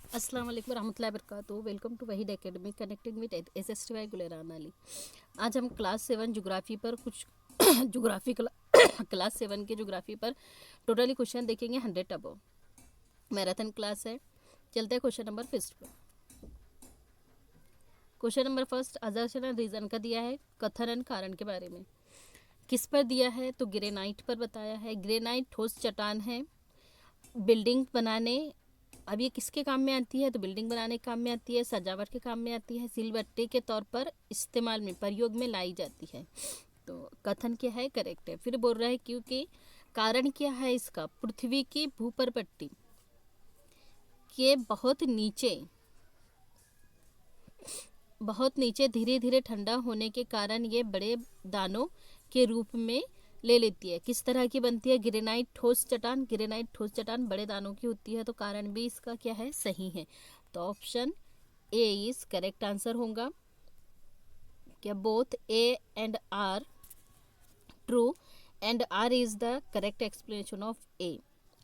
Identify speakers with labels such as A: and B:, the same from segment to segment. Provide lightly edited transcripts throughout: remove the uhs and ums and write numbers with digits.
A: अस्सलाम वालेकुम रहमतुल्लाहि वबरकातुहू। Welcome to Waheed academy connecting with SSTY Guleran Ali. आज हम क्लास 7 जोग्राफ़ी पर कुछ जोग्राफ़ी क्लास 7 के जोग्राफ़ी पर टोटली क्वेश्चन देखेंगे 100 अबव। मैराथन क्लास है। चलते हैं क्वेश्चन नंबर फर्स्ट पर। क्वेश्चन नंबर फर्स्ट अजर्शन रीज़न का दिया है, कथन एंड कारण के बारे में। किस पर दिया है तो ग्रेनाइट पर बताया है। ग्रेनाइट ठोस चट्टान है, बिल्डिंग बनाने, अब ये किसके काम में आती है तो बिल्डिंग बनाने के काम में आती है, सजावट के काम में आती है, सिलबट्टे के तौर पर इस्तेमाल में प्रयोग में लाई जाती है। तो कथन क्या है, करेक्ट है। फिर बोल रहा है क्योंकि कारण क्या है इसका, पृथ्वी की भूपरपट्टी के बहुत नीचे धीरे धीरे ठंडा होने के कारण ये बड़े दानों के रूप में ले लेती है। किस तरह की बनती है, ग्रेनाइट ठोस चट्टान। ग्रेनाइट ठोस चट्टान बड़े दानों की होती है, तो कारण भी इसका क्या है, सही है। तो option A is correct answer होगा। क्या both A and R true and R is the correct explanation of A.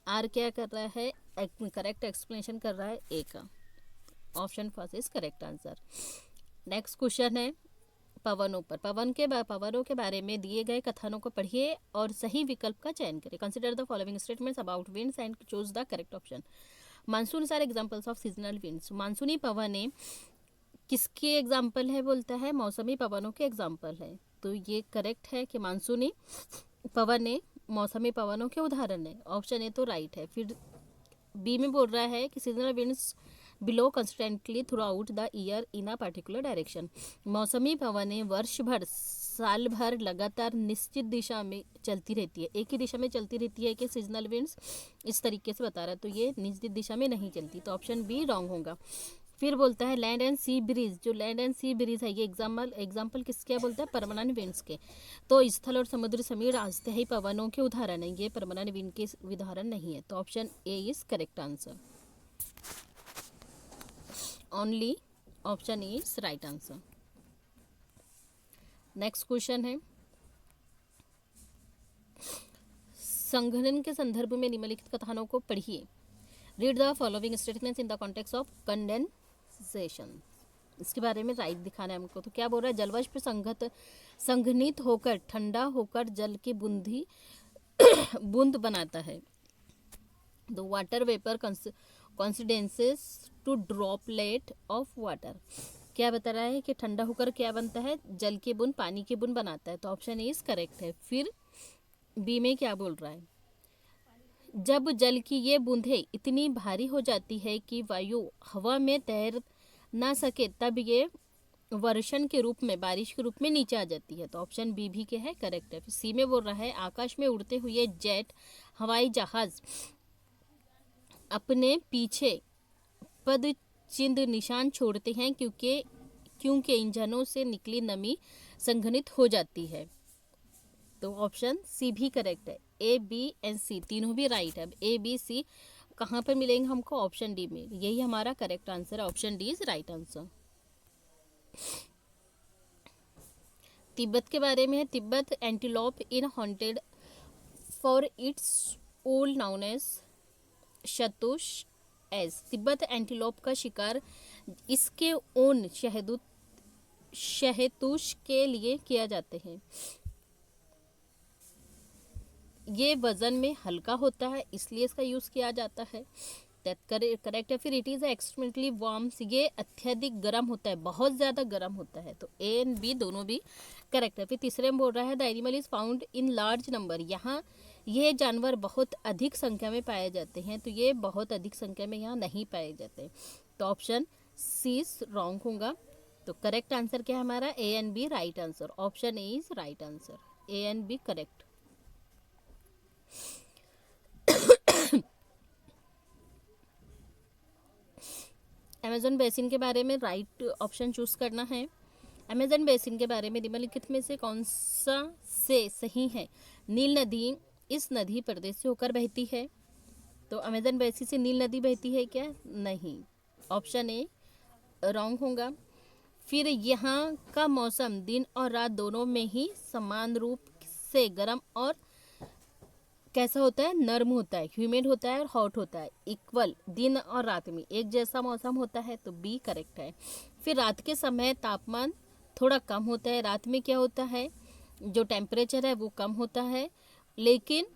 A: R क्या कर रहा है, करेक्ट एक्सप्लेनेशन कर रहा है ए का। Option first is correct answer. Next question है पवनों पर। पवनों के बारे में दिए गए कथनों को पढ़िए और सही विकल्प का चयन करें। Consider the following statements about winds and choose the correct option. Monsoon are examples of seasonal winds. मानसूनी पवनें किसके एग्जाम्पल है, बोलता है मौसमी पवनों के एग्जाम्पल है। तो ये करेक्ट है कि मानसूनी पवनें मौसमी पवनों के उदाहरण है। ऑप्शन ए तो राइट है। फिर बी में बोल रहा है कि seasonal winds below constantly through out the year in a particular direction. मौसमी पवनें वर्ष भर साल भर लगातार निश्चित दिशा में चलती रहती है, एक ही दिशा में चलती रहती है कि सीजनल विंड्स इस तरीके से बता रहा है, तो ये निश्चित दिशा में नहीं चलती, तो ऑप्शन बी रॉन्ग होगा। फिर बोलता है लैंड एंड सी ब्रीज। जो लैंड एंड सी ब्रीज है ये एग्जाम्पल किसके बोलता है, परमानेंट विंड्स के। तो स्थल और समुद्र समीर अस्थायी पवनों के उदाहरण है, ये परमानेंट विंड के उदाहरण नहीं है। तो option A is correct answer. Only option A is right answer. Next question है संघनन के संदर्भ में निम्नलिखित कथनों को पढ़िए। Read the following statements in the context of condensation. इसके बारे में राइट दिखाना है हमको। तो क्या बोल रहा है, जलवाष्प संघनित होकर ठंडा होकर जल की बूंद बनाता है। The water vapour condenses to droplet of water. क्या बता रहा है कि ठंडा होकर क्या बनता है, जल की बूंद, पानी की बूंद बनाता है। तो ऑप्शन इज करेक्ट है। फिर बी में क्या बोल रहा है, जब जल की ये बूंदें इतनी भारी हो जाती है कि वायु हवा में तैर ना सके तब ये वर्षण के रूप में, बारिश के रूप में नीचे आ जाती है। तो ऑप्शन बी भी के है, करेक्ट है। फिर सी में बोल रहा है आकाश में उड़ते हुए जेट हवाई जहाज अपने पीछे पद चिन्ह निशान छोड़ते हैं क्योंकि इंजनों से निकली नमी संघनित हो जाती है। तो ऑप्शन सी भी करेक्ट है। ए बी एंड सी तीनों भी राइट है। ए बी सी कहाँ पर मिलेंगे हमको, ऑप्शन डी में। यही हमारा करेक्ट आंसर है, option D is right answer. Tibet के बारे में है। Tibet antelope is hunted for its wool known as shahtoosh एस। तिब्बत एंटीलोप का शिकार इसके ऊन शहतूश के लिए किया जाते हैं। ये वजन में हल्का होता है इसलिए इसका यूज़ किया जाता है। करेक्ट है। फिर इट इज़ एक्सट्रीमली वार्म, ये अत्यधिक गर्म होता है, बहुत ज़्यादा गर्म होता है। तो ए एंड बी दोनों भी करेक्ट है। फिर तीसरे में बोल रहा है the animal is found in large number. यहाँ ये जानवर बहुत अधिक संख्या में पाए जाते हैं, तो ये बहुत अधिक संख्या में यहाँ नहीं पाए जाते। तो ऑप्शन सी इज रॉन्ग होगा। तो करेक्ट आंसर क्या है हमारा, A and B right answer. Option A is right answer, A and B correct. Amazon basin के बारे में राइट ऑप्शन चूज करना है। अमेजन बेसिन के बारे में निम्नलिखित में से कौन सा से सही है। नील नदी इस नदी प्रदेश से होकर बहती है। तो अमेजन बेसिन से नील नदी बहती है क्या, नहीं। ऑप्शन ए रॉन्ग होगा। फिर यहाँ का मौसम दिन और रात दोनों में ही समान रूप से गर्म और कैसा होता है, नर्म होता है, ह्यूमिड होता है और हॉट होता है, इक्वल दिन और रात में एक जैसा मौसम होता है, तो बी करेक्ट है। फिर रात के समय तापमान थोड़ा कम होता है, रात में क्या होता है, जो टेम्परेचर है वो कम होता है, लेकिन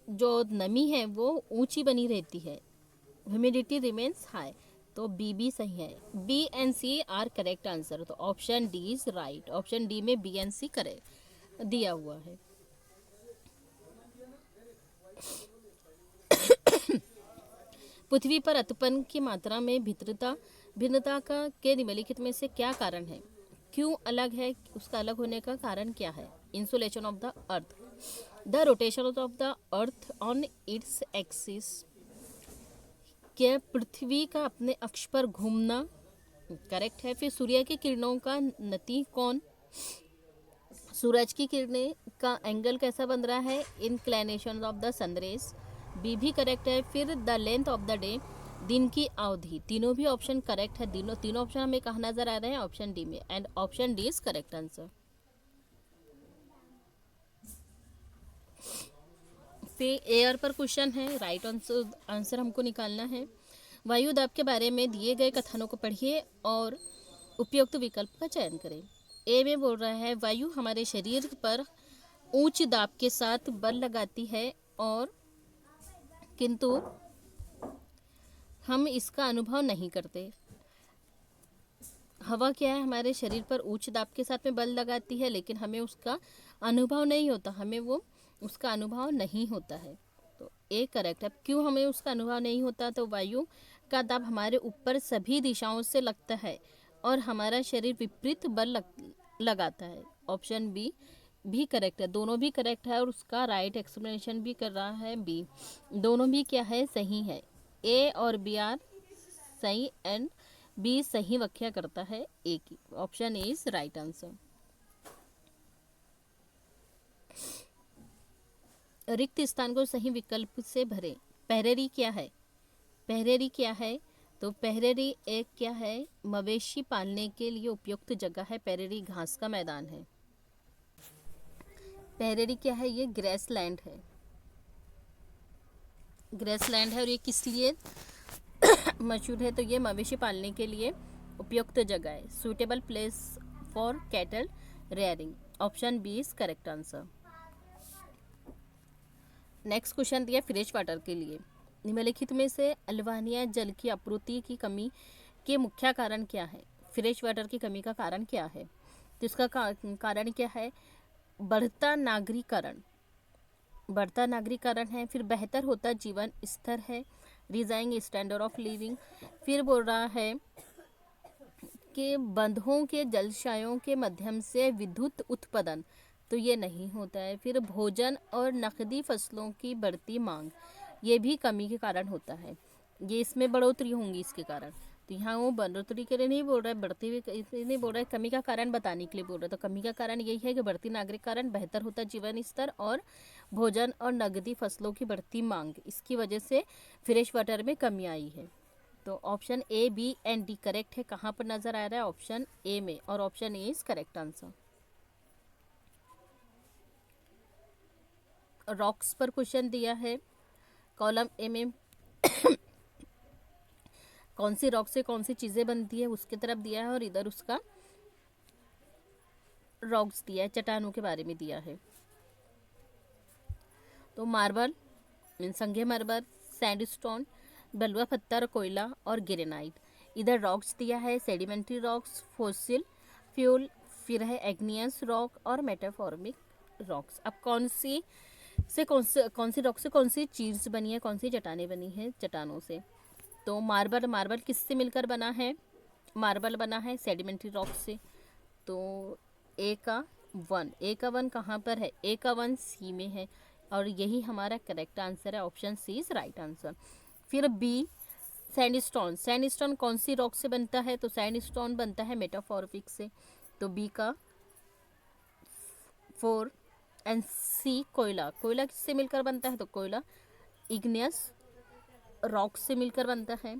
A: जो नमी है वो ऊंची बनी रहती है, ह्यूमिडिटी रिमेन्स हाई। तो बी भी सही है, B and C are correct answer. तो option D is right, option D में बी एंड सी करेक्ट दिया हुआ है। पृथ्वी पर अतपन की मात्रा में भिन्नता का के निम्नलिखित में से क्या कारण है, क्यों अलग है, उसका अलग होने का कारण क्या है। Insolation of the earth, the rotation of the earth on its axis, क्या पृथ्वी का अपने अक्ष पर घूमना, करेक्ट है। फिर सूर्य की किरणों का नति कौन, सूरज की किरणें का एंगल कैसा बन रहा है, inclination of the sunrays, B भी करेक्ट है। फिर the length of the day, दिन की अवधि, तीनों भी ऑप्शन करेक्ट है, तीनों ऑप्शन हमें कहाँ नजर आ रहे हैं, ऑप्शन डी में, and option D is correct answer. फिर एयर पर क्वेश्चन है, राइट आंसर हमको निकालना है। वायु दाब के बारे में दिए गए कथनों को पढ़िए और उपयुक्त विकल्प का चयन करें। ए में बोल रहा है, वायु हमारे शरीर पर उच्च दाब के साथ बल लगाती है और किंतु हम इसका अनुभव नहीं करते। हवा क्या है, हमारे शरीर पर उच्च दाब के साथ में बल लगाती है, लेकिन हमें उसका अनुभव नहीं होता, हमें वो उसका अनुभव नहीं होता है। तो ए करेक्ट है। क्यों हमें उसका अनुभव नहीं होता, तो वायु का दाब हमारे ऊपर सभी दिशाओं से लगता है और हमारा शरीर विपरीत बल लगाता है। ऑप्शन बी भी करेक्ट है, दोनों भी करेक्ट है और उसका राइट एक्सप्लेनेशन भी कर रहा है बी। दोनों भी क्या है, सही है। ए और बी आर सही एंड बी सही व्याख्या करता है ए की। Option A is right answer. रिक्त स्थान को सही विकल्प से भरें। पहरेरी क्या है, पहरेरी क्या है, तो पहरेरी एक क्या है, मवेशी पालने के लिए उपयुक्त जगह है, पहरेरी घास का मैदान है। पहरेरी क्या है, ये ग्रेसलैंड है, ग्रेसलैंड है और ये किस लिए मशहूर है, तो ये मवेशी पालने के लिए उपयुक्त जगह है, suitable place for cattle rearing. Option B is correct answer. Next question दिया फ्रेश वाटर के लिए, निम्नलिखित में से अल्बानिया जल की आपूर्ति की कमी के मुख्य कारण क्या है, फ्रेश वाटर की कमी का कारण क्या है, तो इसका कारण क्या है, बढ़ता नागरीकरण, बढ़ता नागरीकरण है, फिर बेहतर होता जीवन स्तर है, रिजाइंग स्टैंडर्ड ऑफ लिविंग, फिर बोल रहा है कि बंधों के जलाशयों के माध्यम से विद्युत उत्पादन, तो ये नहीं होता है, फिर भोजन और नकदी फसलों की बढ़ती मांग, ये भी कमी के कारण होता है, ये इसमें बढ़ोतरी होंगी इसके कारण। तो यहाँ वो बढ़ोतरी के लिए नहीं बोल रहा है, बढ़ती हुई इसलिए नहीं बोल रहा है, कमी का कारण बताने के लिए बोल रहा है। तो कमी का कारण यही है कि बढ़ती नागरिकरण, बेहतर होता जीवन स्तर और भोजन और नकदी फसलों की बढ़ती मांग, इसकी वजह से फ्रेश वाटर में कमी आई है। तो option A B and D correct है, कहाँ पर नजर आ रहा है, ऑप्शन ए में, और option A is correct answer. Rocks पर क्वेश्चन दिया है, कॉलम ए में कौन सी रॉक से कौन सी चीज़ें बनती है उसकी तरफ दिया है, और इधर उसका रॉक्स दिया है, चट्टानों के बारे में दिया है। तो मार्बल मीन संगमरमर, सैंडस्टोन, बलुआ पत्थर, कोयला और ग्रेनाइट। इधर रॉक्स दिया है, सेडिमेंट्री रॉक्स, फॉसिल फ्यूल, फिर है एग्नियस रॉक और मेटाफॉर्मिक रॉक्स। अब कौन सी रॉक से कौन सी चीज़ बनी है, कौन सी चट्टानें बनी हैं चट्टानों से, तो मार्बल किससे मिलकर बना है, मार्बल बना है सेडिमेंट्री रॉक से। तो ए का वन कहाँ पर है, ए का वन सी में है, और यही हमारा करेक्ट आंसर है, option C is right answer. फिर बी सैंडस्टोन कौन सी रॉक से बनता है, तो सैंडस्टोन बनता है मेटाफॉर्मिक से, तो बी का 4। एंड सी कोयला किससे मिलकर बनता है, तो कोयला इग्नियस रॉक से मिलकर बनता है,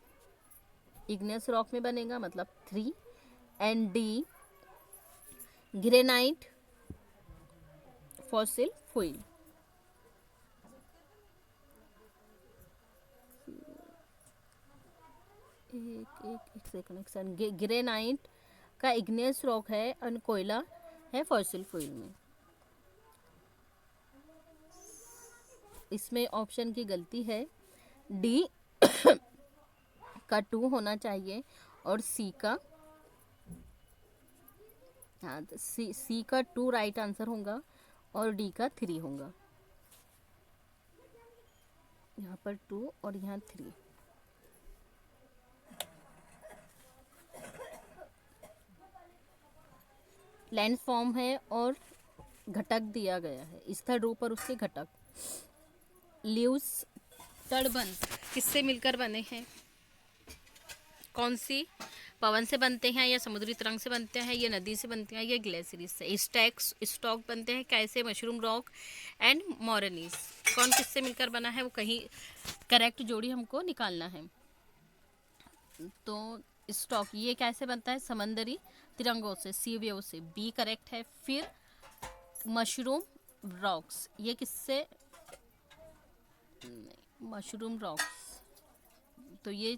A: इग्नियस रॉक में बनेगा, मतलब 3। And D granite fossil fuel. एक सेकंड। ग्रेनाइट का इग्नियस रॉक है और कोयला है फॉसिल फ्यूल में। इसमें ऑप्शन की गलती है, डी का 2 होना चाहिए और सी का, हाँ सी का 2 राइट आंसर होगा और डी का 3 होगा। यहाँ पर 2 और यहाँ 3। लैंड फॉर्म है और घटक दिया गया है, स्थल रूप और उसके घटक। लीव्स तड़बंध किससे मिलकर बने हैं? कौन सी? पवन से बनते हैं या समुद्री तरंग से बनते हैं या नदी से बनते हैं या ग्लेशियर्स से? स्टॉक बनते हैं कैसे? Mushroom rock and moraines. कौन किससे मिलकर बना है? वो कहीं करेक्ट जोड़ी हमको निकालना है। तो स्टॉक ये कैसे बनता है? समंदरी तिरंगों से, सी वेव से, बी करेक्ट है। फिर मशरूम रॉक्स, ये किससे? मशरूम रॉक्स तो ये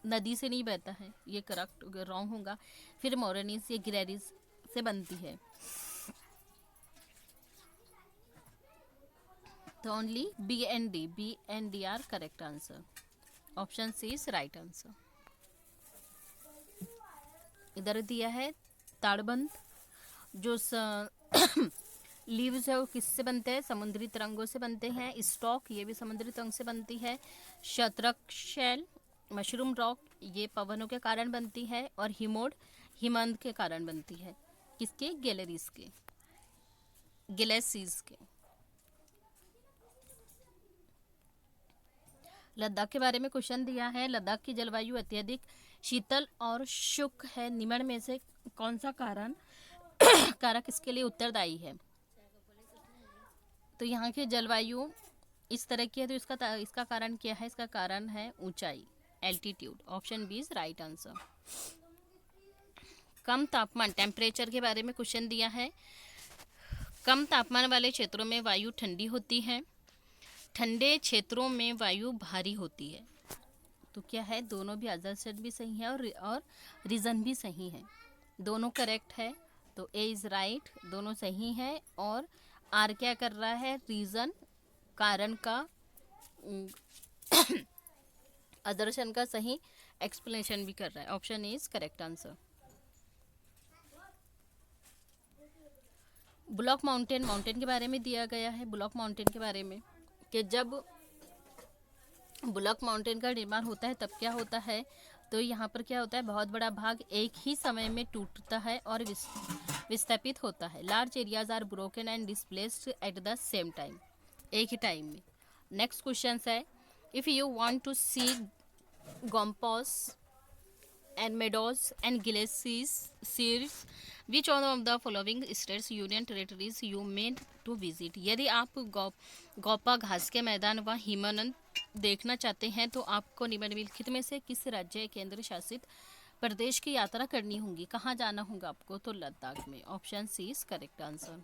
A: नदी से नहीं बहता है, ये करेक्ट रॉन्ग होगा। फिर मोरनीस, ये ग्लेशियर्स से बनती है। तो only B and D are correct answer. Option C is right answer. इधर दिया है ताड़बंध, जो लीव्स है वो किससे बनते हैं? समुद्री तरंगों से बनते हैं। स्टॉक ये भी समुद्री तरंग से बनती है। शतरक शैल, मशरूम रॉक ये पवनों के कारण बनती है। और हिमोड हिमंद के कारण बनती है। किसके? ग्लेशियर्स के। लद्दाख के बारे में क्वेश्चन दिया है। लद्दाख की जलवायु अत्यधिक शीतल और शुष्क है। निम्न में से कौन सा कारक इसके लिए उत्तरदायी है? तो यहाँ की जलवायु इस तरह की है, तो इसका कारण क्या है? इसका कारण है ऊंचाई, altitude. Option B is right answer. कम तापमान, टेम्परेचर के बारे में क्वेश्चन दिया है। कम तापमान वाले क्षेत्रों में वायु ठंडी होती है, ठंडे क्षेत्रों में वायु भारी होती है। तो क्या है? दोनों भी असर्शन भी सही है और रीज़न भी सही है। दोनों करेक्ट है, तो ए इज़ राइट, दोनों सही है। और आर क्या कर रहा है? रीज़न, कारण का असर्शन का सही एक्सप्लेनेशन भी कर रहा है। Option A is correct answer. Block mountain के बारे में दिया गया है। ब्लॉक माउंटेन के बारे में कि जब ब्लॉक माउंटेन का निर्माण होता है तब क्या होता है? तो यहाँ पर क्या होता है? बहुत बड़ा भाग एक ही समय में टूटता है और विस्थापित होता है। Large areas are broken and displaced at the same time, एक ही टाइम में। नेक्स्ट क्वेश्चन है, if you want to see gompas and meadows and glaciers, which one of the following states union territories you meant to visit? यदि आप गौपा घास के मैदान व हिमनद देखना चाहते हैं तो आपको निम्नलिखित में से किस राज्य केंद्र शासित प्रदेश की यात्रा करनी होगी? कहाँ जाना होगा आपको? तो लद्दाख में। Option C is correct answer.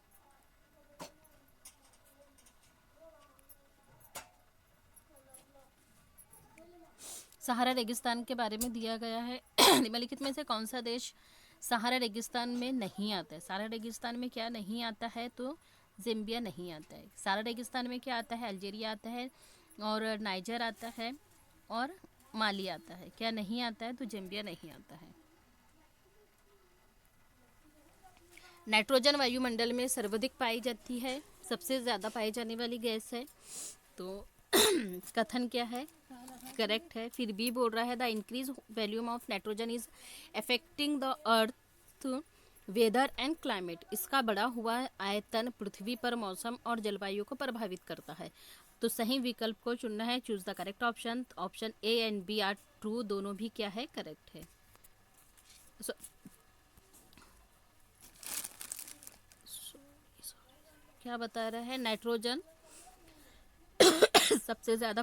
A: Sahara रेगिस्तान के बारे में दिया गया है। निम्नलिखित में से कौन सा देश सहारा रेगिस्तान में नहीं आता है? सहारा रेगिस्तान में क्या नहीं आता है? तो ज़ाम्बिया नहीं आता है। सहारा रेगिस्तान में क्या आता है? अल्जीरिया आता है और नाइजर आता है और माली आता है। क्या नहीं आता है? तो ज़ाम्बिया नहीं आता है। नाइट्रोजन वायुमंडल में सर्वाधिक पाई जाती है, सबसे ज़्यादा पाई जाने वाली गैस है। तो कथन क्या है? करेक्ट है। फिर भी बोल रहा है the increase volume of nitrogen is affecting the earth weather and climate. इसका बढ़ा हुआ आयतन पृथ्वी पर मौसम और जलवायु को प्रभावित करता है। तो सही विकल्प को चुनना है। Choose the correct option. Option A and B are true, दोनों भी क्या है? करेक्ट है। क्या बता रहा है? नाइट्रोजन सबसे ज़्यादा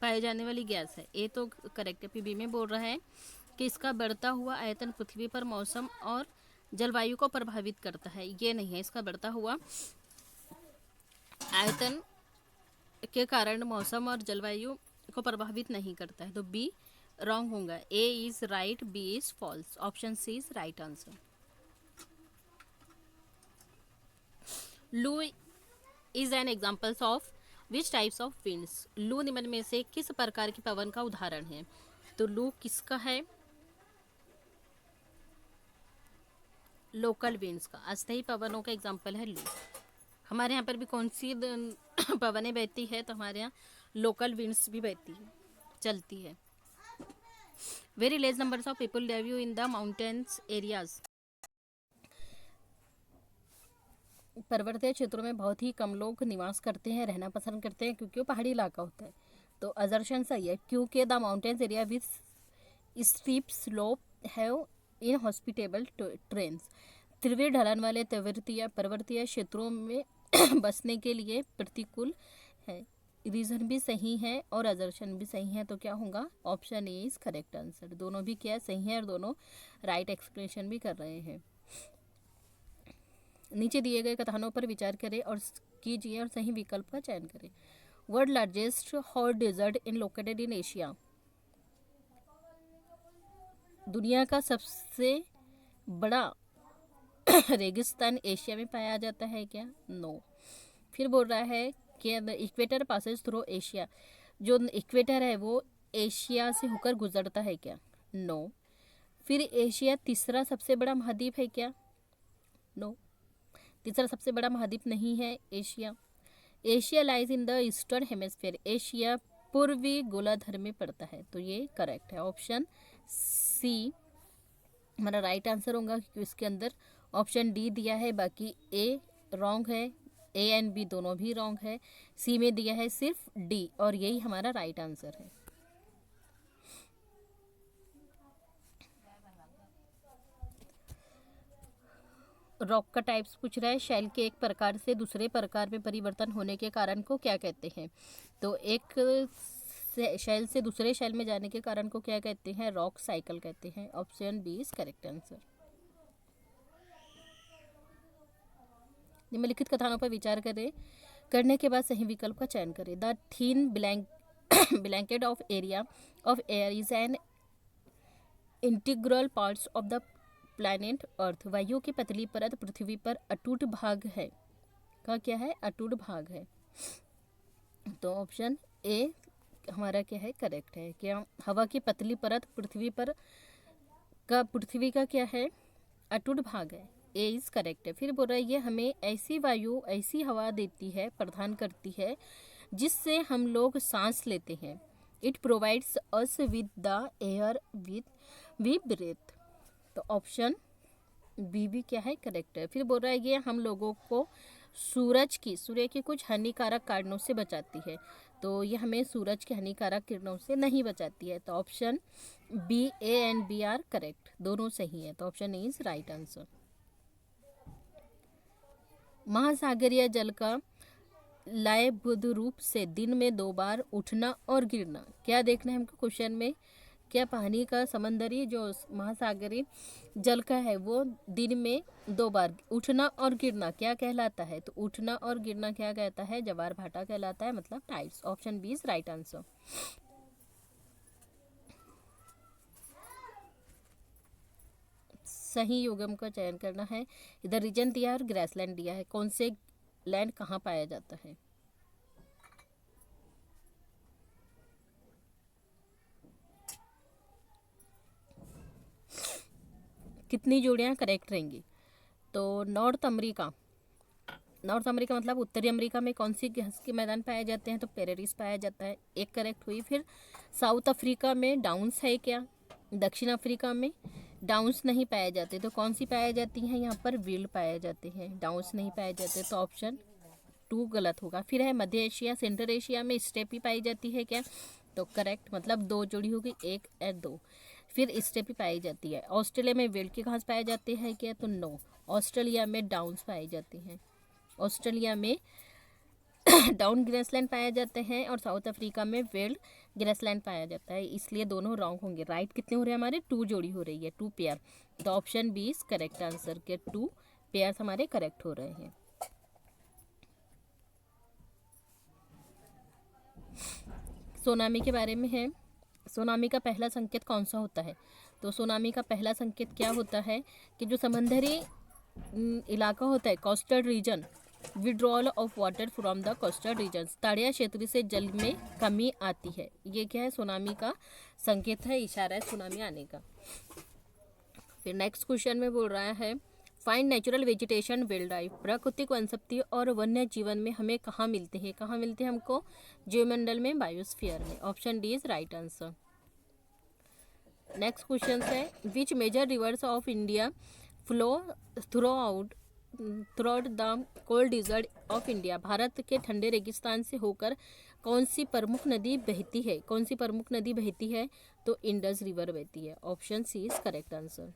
A: पाए जाने वाली गैस है। ए तो करेक्ट है। फिर बी में बोल रहा है कि इसका बढ़ता हुआ आयतन पृथ्वी पर मौसम और जलवायु को प्रभावित करता है। ये नहीं है। इसका बढ़ता हुआ आयतन के कारण मौसम और जलवायु को प्रभावित नहीं करता है। तो बी रॉन्ग होगा। A is right, B is false, option C is right answer. Loo is an examples of which types of winds. Loo निम्न में से किस प्रकार के पवन का उदाहरण है? तो लू किसका है? लोकल विंड्स का, अस्थायी पवनों का एग्जाम्पल है लू। हमारे यहाँ पर भी कौन सी पवनें बहती है? तो हमारे यहाँ लोकल विंड्स भी बहती है, चलती है। Very less numbers of people live in the mountains areas. पर्वतीय क्षेत्रों में बहुत ही कम लोग निवास करते हैं, रहना पसंद करते हैं, क्योंकि वो पहाड़ी इलाका होता है। तो असर्शन सही है, क्योंकि the mountains area with steep slope have inhospitable trains. तीव्र ढलान वाले पर्वतीय क्षेत्रों में बसने के लिए प्रतिकूल है। रीजन भी सही है और असर्शन भी सही है, तो क्या होगा? Option A is correct answer. दोनों भी क्या सही है और दोनों राइट एक्सप्लेनेशन भी कर रहे हैं। नीचे दिए गए कथनों पर विचार करें और कीजिए और सही विकल्प का चयन करें। World largest hot desert in located in Asia. दुनिया का सबसे बड़ा रेगिस्तान एशिया में पाया जाता है क्या? नो। फिर बोल रहा है कि इक्वेटर पासेस थ्रू एशिया। जो इक्वेटर है वो एशिया से होकर गुजरता है क्या? नो। फिर एशिया तीसरा सबसे बड़ा महाद्वीप है क्या? नो, तीसरा सबसे बड़ा महाद्वीप नहीं है Asia. Asia lies in the eastern hemisphere. Asia पूर्वी गोलार्ध में पड़ता है, तो ये करेक्ट है। ऑप्शन सी हमारा राइट आंसर होगा, क्योंकि इसके अंदर ऑप्शन डी दिया है, बाकी ए रॉन्ग है। ए एंड बी दोनों भी रॉन्ग है। सी में दिया है सिर्फ डी, और यही हमारा राइट आंसर है। रॉक का टाइप्स पूछ रहा है। शैल के एक प्रकार से दूसरे प्रकार में परिवर्तन होने के कारण को क्या कहते हैं? तो एक शैल से दूसरे शैल में जाने के कारण को क्या कहते हैं? रॉक साइकिल कहते हैं। Option B is correct answer. निम्नलिखित कथनों पर विचार करें, करने के बाद सही विकल्प का चयन करें। The thin blanket of area of air is an integral parts of the planet Earth. वायु की पतली परत पृथ्वी पर अटूट भाग है का क्या है? अटूट भाग है। तो ऑप्शन ए हमारा क्या है? करेक्ट है। क्या हवा की पतली परत पृथ्वी का क्या है? अटूट भाग है। ए इज करेक्ट है। फिर बोल रहा है ये हमें ऐसी वायु ऐसी हवा देती है, प्रदान करती है, जिससे हम लोग सांस लेते हैं। It provides us with the air with we breathe. तो ऑप्शन बी भी क्या है? करेक्ट है। फिर बोल रहा है ये हम लोगों को सूर्य की कुछ हानिकारक कारणों से बचाती है। तो ये हमें सूरज की हानिकारक किरणों से नहीं बचाती है। तो option B, A and B are correct, दोनों सही है। तो option A is right answer. महासागरीय जल का लयबद्ध रूप से दिन में 2 बार उठना और गिरना, क्या देखना है हमको क्वेश्चन में? क्या पानी का समंदरी जो महासागरीय जल का है वो दिन में 2 बार उठना और गिरना क्या कहलाता है? तो उठना और गिरना क्या कहता है? ज्वार भाटा कहलाता है, मतलब tides. Option B is right answer. सही युग्म का चयन करना है। इधर रीजन दिया है और ग्रासलैंड दिया है, कौन से लैंड कहाँ पाया जाता है? कितनी जोड़ियाँ करेक्ट रहेंगी? तो नॉर्थ अमेरिका मतलब उत्तरी अमेरिका में कौन सी घास के मैदान पाए जाते हैं? तो पेरेरिस पाया जाता है, एक करेक्ट हुई। फिर साउथ अफ्रीका में डाउन्स है क्या? दक्षिण अफ्रीका में डाउन्स नहीं पाए जाते, तो कौन सी पाई जाती हैं? यहाँ पर विल्ड पाए जाते हैं, डाउन्स नहीं पाए जाते। तो ऑप्शन 2 गलत होगा। फिर है मध्य एशिया सेंट्रल एशिया में स्टेपी पाई जाती है क्या? तो करेक्ट, मतलब 2 जोड़ी होगी, 1 और 2। फिर स्टेपी पाई जाती है। ऑस्ट्रेलिया में विल्ड की घास पाए जाते हैं क्या? तो नो। ऑस्ट्रेलिया में डाउन्स पाए जाते हैं। ऑस्ट्रेलिया में डाउन ग्रेसलैंड पाया जाते हैं और साउथ अफ्रीका में वेल्ड ग्रेसलैंड पाया जाता है, इसलिए दोनों रॉन्ग होंगे। राइट कितने हो रहे हैं हमारे? 2 जोड़ी हो रही है, 2 पेयर। तो option B is correct answer के 2 पेयर हमारे करेक्ट हो रहे हैं। सुनामी के बारे में है। सुनामी का पहला संकेत कौन सा होता है? तो सुनामी का पहला संकेत क्या होता है कि जो समुद्री इलाका होता है, coastal region, withdrawal of water from the coastal region, तटीय क्षेत्र से जल में कमी आती है। ये क्या है? सुनामी का संकेत है, इशारा है सुनामी आने का। फिर नेक्स्ट क्वेश्चन में बोल रहा है find natural vegetation wild life, प्राकृतिक वनस्पति और वन्य जीवन में हमें कहाँ मिलते हैं? कहाँ मिलते हैं हमको? जीवमंडल में, बायोस्फीयर में। Option D is right answer. Next question है which major rivers of India flow through the cold desert of India, Bharat के ठंडे रेगिस्तान से होकर कौन सी प्रमुख नदी बहती है? कौन सी प्रमुख नदी बहती है? तो इंडस रिवर बहती है। Option C is correct answer.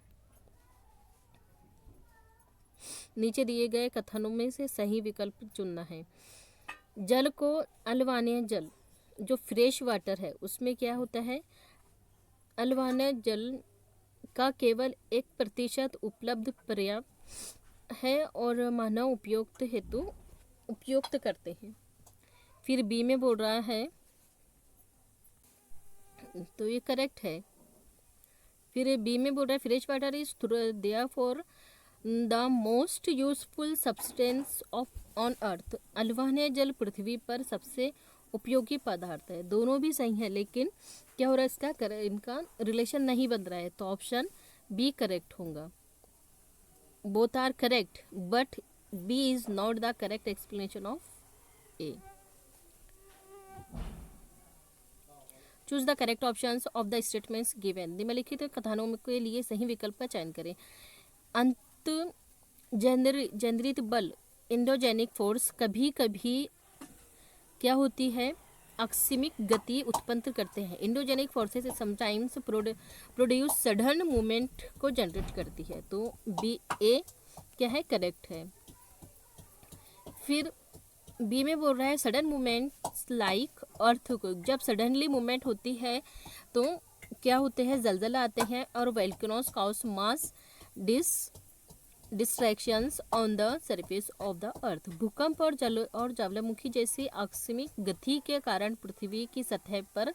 A: नीचे दिए गए कथनों में से सही विकल्प चुनना है। जल को अलवाने जल, जो फ्रेश वाटर है उसमें क्या होता है? अलवाने जल का केवल 1% उपलब्ध पर्याप्त है और मानव उपयोग हेतु उपयुक्त करते हैं। फिर बी में बोल रहा है, तो ये करेक्ट है। फिर बी में बोल रहा है fresh water is there for the most useful substance of on earth, अलवाने जल पृथ्वी पर सबसे उपयोगी पदार्थ है। दोनों भी सही है, लेकिन क्या हो रहा है इसका इनका रिलेशन नहीं बन रहा है, तो ऑप्शन बी करेक्ट होगा। Both are correct but B is not the correct explanation of A. Choose the correct options of the statements given, निम्नलिखित कथनों के लिए सही विकल्प का चयन करें। अंत जेनरित बल, एंडोजेनिक फोर्स, कभी कभी क्या होती है? आकस्मिक गति उत्पन्न करते हैं। Endogenic forces sometimes produce sudden movement को जनरेट करती है, तो बी ए क्या है? करेक्ट है। फिर बी में बोल रहा है सडन मूवमेंट्स लाइक अर्थक्वेक, जब सडनली मूवमेंट होती है तो क्या होते हैं? जलजला आते हैं और volcanoes cause mass distractions on the surface of the अर्थ, भूकंप और ज्वालामुखी जैसी आकस्मिक गति के कारण पृथ्वी की सतह पर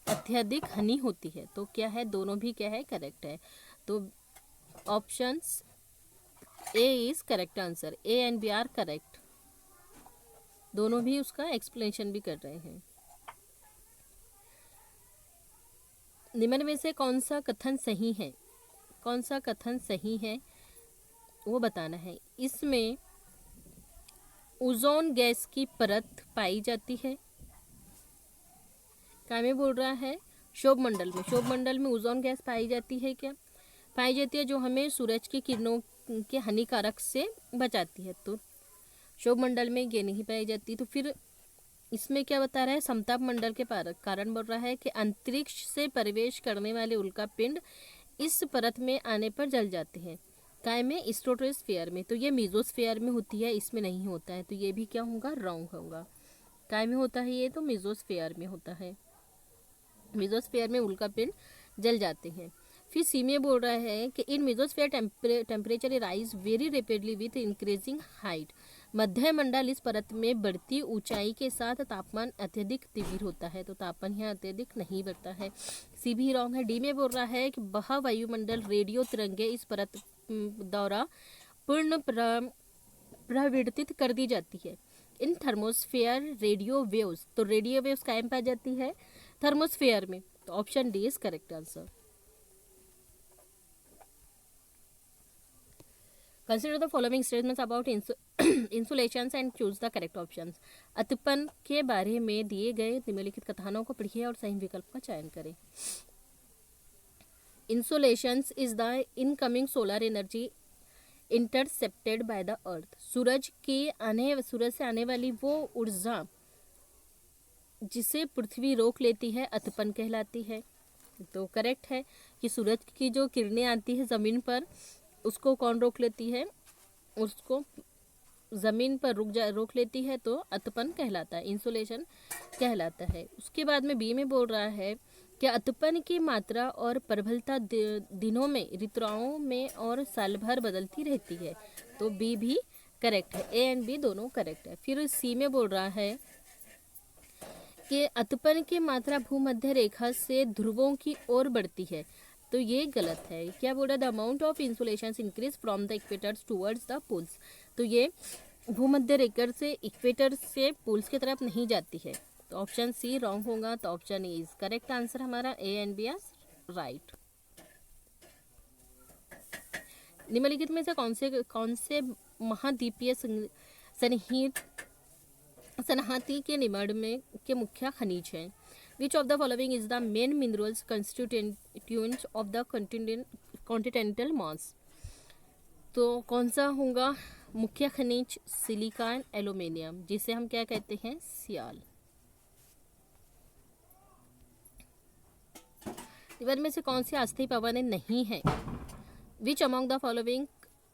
A: अत्यधिक हानि होती है। तो क्या है? दोनों भी क्या है? करेक्ट है। तो options A is correct answer. A and B are correct, दोनों भी उसका एक्सप्लेनेशन भी कर रहे हैं। निम्न में से कौन सा कथन सही है? कौन सा कथन सही है वो बताना है। इसमें ओजोन गैस की परत पाई जाती है। क्या में बोल रहा है? शोभ मंडल में ओजोन गैस पाई जाती है। क्या पाई जाती है? जो हमें सूरज की किरणों के हानिकारक से बचाती है, तो शोभ मंडल में ये नहीं पाई जाती। तो फिर इसमें क्या बता रहा है? समताप मंडल के कारण बोल रहा है कि अंतरिक्ष से प्रवेश करने वाले उल्का पिंड इस परत में आने पर जल जाते हैं। काय में? स्ट्रेटोस्फीयर में, तो ये मेसोस्फीयर में होती है, इसमें नहीं होता है, तो ये भी क्या होगा? रॉन्ग होगा। काय में होता है ये? तो मेसोस्फीयर में होता है। मेसोस्फीयर में उल्का पिंड जल जाते हैं। फिर सी में बोल रहा है कि in mesosphere temperature rise very rapidly with increasing height, मध्य मंडल इस परत में बढ़ती ऊंचाई के साथ तापमान अत्यधिक तीव्र होता है, तो तापमान यहाँ अत्यधिक नहीं बढ़ता है। सी भी रॉन्ग है। डी में बोल रहा है कि बह वायुमंडल रेडियो तरंगे इस परत द्वारा पूर्ण प्रवर्तित कर दी जाती है इन थर्मोस्फेयर रेडियो वेव्स, तो रेडियो वेव्स कायम पाई जाती है थर्मोस्फेयर में, तो option D is correct answer. Consider the following statements about insolations and choose the correct options, अतपन के बारे में दिए गए निम्नलिखित कथनों को पढ़िए और सही विकल्प का चयन करें। Insolations is the incoming solar energy intercepted by the earth, सूरज से आने वाली वो ऊर्जा जिसे पृथ्वी रोक लेती है अतपन कहलाती है, तो करेक्ट है कि सूरज की जो किरणें आती है ज़मीन पर उसको कौन रोक लेती है? उसको ज़मीन पर रोक लेती है, तो अतपन कहलाता है, इंसुलेशन कहलाता है। उसके बाद में बी में बोल रहा है कि अतपन की मात्रा और प्रबलता दिनों में, ऋतुओं में और साल भर बदलती रहती है, तो बी भी करेक्ट है। ए एंड बी दोनों करेक्ट है। फिर सी में बोल रहा है कि अतपन की मात्रा भूमध्य रेखा से ध्रुवों की ओर बढ़ती है, तो ये गलत है। क्या बोल रहा है? The amount of insolation increase from the equators towards the poles, तो ये भूमध्य रेखा से इक्वेटर से पोल्स की तरफ नहीं जाती है, तो ऑप्शन सी रॉन्ग होगा। तो option A is correct answer हमारा, A and B are right. निम्नलिखित में से कौन से महाद्वीपीय सनहाती के निमड़ में के मुख्य खनिज हैं? Which of the following is the main minerals constituents of the continental mass, तो कौन सा होगा मुख्य खनिज? सिलिका एंड एल्यूमिनियम, जिसे हम क्या कहते हैं? सियाल। निम्न में से कौन सी अस्थायी पवनें नहीं है? Which among the following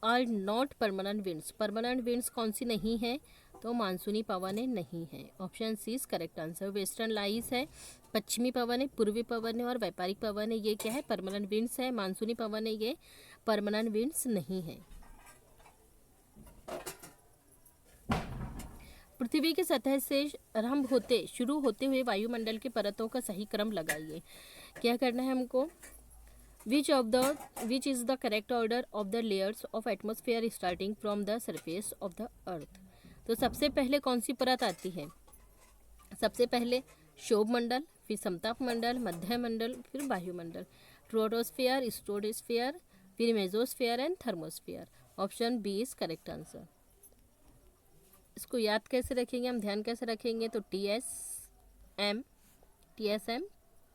A: are not permanent winds, permanent winds कौन सी नहीं है? तो मानसूनी पवनें नहीं है, option C is correct answer. Westerlies है, पश्चिमी पवनें, पूर्वी पवनें और व्यापारिक पवनें, ये क्या है? परमानेंट विंड्स है। मानसूनी पवनें ये परमानेंट विंड्स नहीं है। पृथ्वी की सतह से आरंभ शुरू होते हुए वायुमंडल की परतों का सही क्रम लगाइए। क्या करना है हमको? Which is the correct order of the layers of atmosphere starting from the surface of the अर्थ, तो सबसे पहले कौन सी परत आती है? सबसे पहले क्षोभ मंडल, फिर समताप मंडल, मध्य मंडल, फिर वायुमंडल। ट्रोपोस्फेयर, स्ट्रेटोस्फेयर, फिर mesosphere and thermosphere, option B is correct answer. इसको याद कैसे रखेंगे हम, ध्यान कैसे रखेंगे? तो TSM,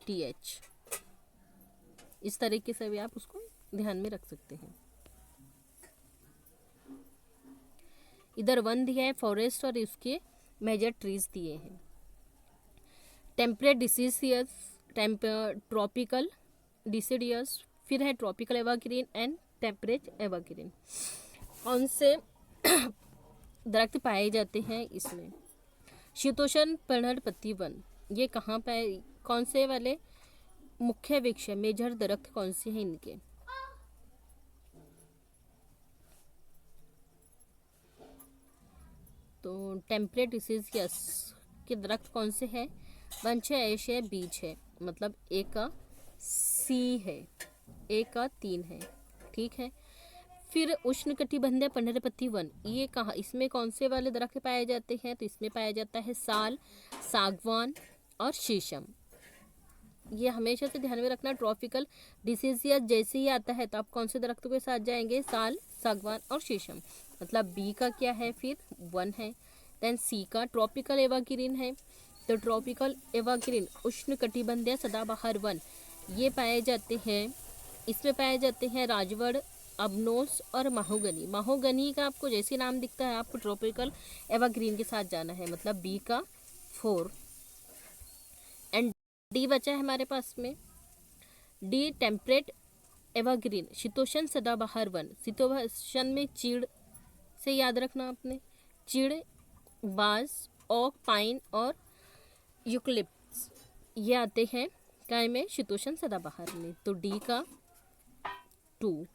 A: TH, इस तरीके से भी आप उसको ध्यान में रख सकते हैं। इधर वन दिया है फॉरेस्ट और उसके मेजर ट्रीज दिए हैं। टेम्परेट डिसीडियस, ट्रॉपिकल डिसीडियस, फिर है tropical evergreen and temperate evergreen. कौन से दरख्त पाए जाते हैं इसमें? शीतोष्ण पर्णपाती वन, ये कहाँ पाए? कौन से वाले मुख्य वृक्ष मेजर दरख्त कौन से हैं इनके? तो टेम्परेट डिसीडियस के दरख्त कौन से हैं? वंश है, ऐश है, बीज है, मतलब ए का सी है, ए का 3 है, ठीक है। फिर उष्णकटिबंधीय पर्णपाती वन, ये कहाँ, इसमें कौन से वाले दरख्त पाए जाते हैं? तो इसमें पाया जाता है साल, सागवान और शीशम। ये हमेशा से ध्यान में रखना। ट्रॉपिकल डिसीडियस जैसे ही आता है तो आप कौन से दरख्तों के साथ जाएंगे? साल, सागवान और शीशम, मतलब बी का क्या है? फिर 1 है। देन सी का ट्रॉपिकल एवरग्रीन है, तो ट्रॉपिकल एवरग्रीन उष्णकटिबंधीय सदाबहार वन, ये पाए जाते हैं, इसमें पाए जाते हैं राजवड़, अबनोस और महोगनी। महोगनी का आपको जैसे नाम दिखता है आपको ट्रॉपिकल एवरग्रीन के साथ जाना है, मतलब बी का 4। एंड डी बचा है हमारे पास में, डी टेम्परेट एवरग्रीन शीतोष्ण सदाबहार वन। शीतोष्ण में चीड़ से याद रखना आपने, चीड़, बांस, ओक, पाइन और यूकलिप्टस, ये आते हैं काय में? शीतोष्ण सदाबहार में। तो डी का 2।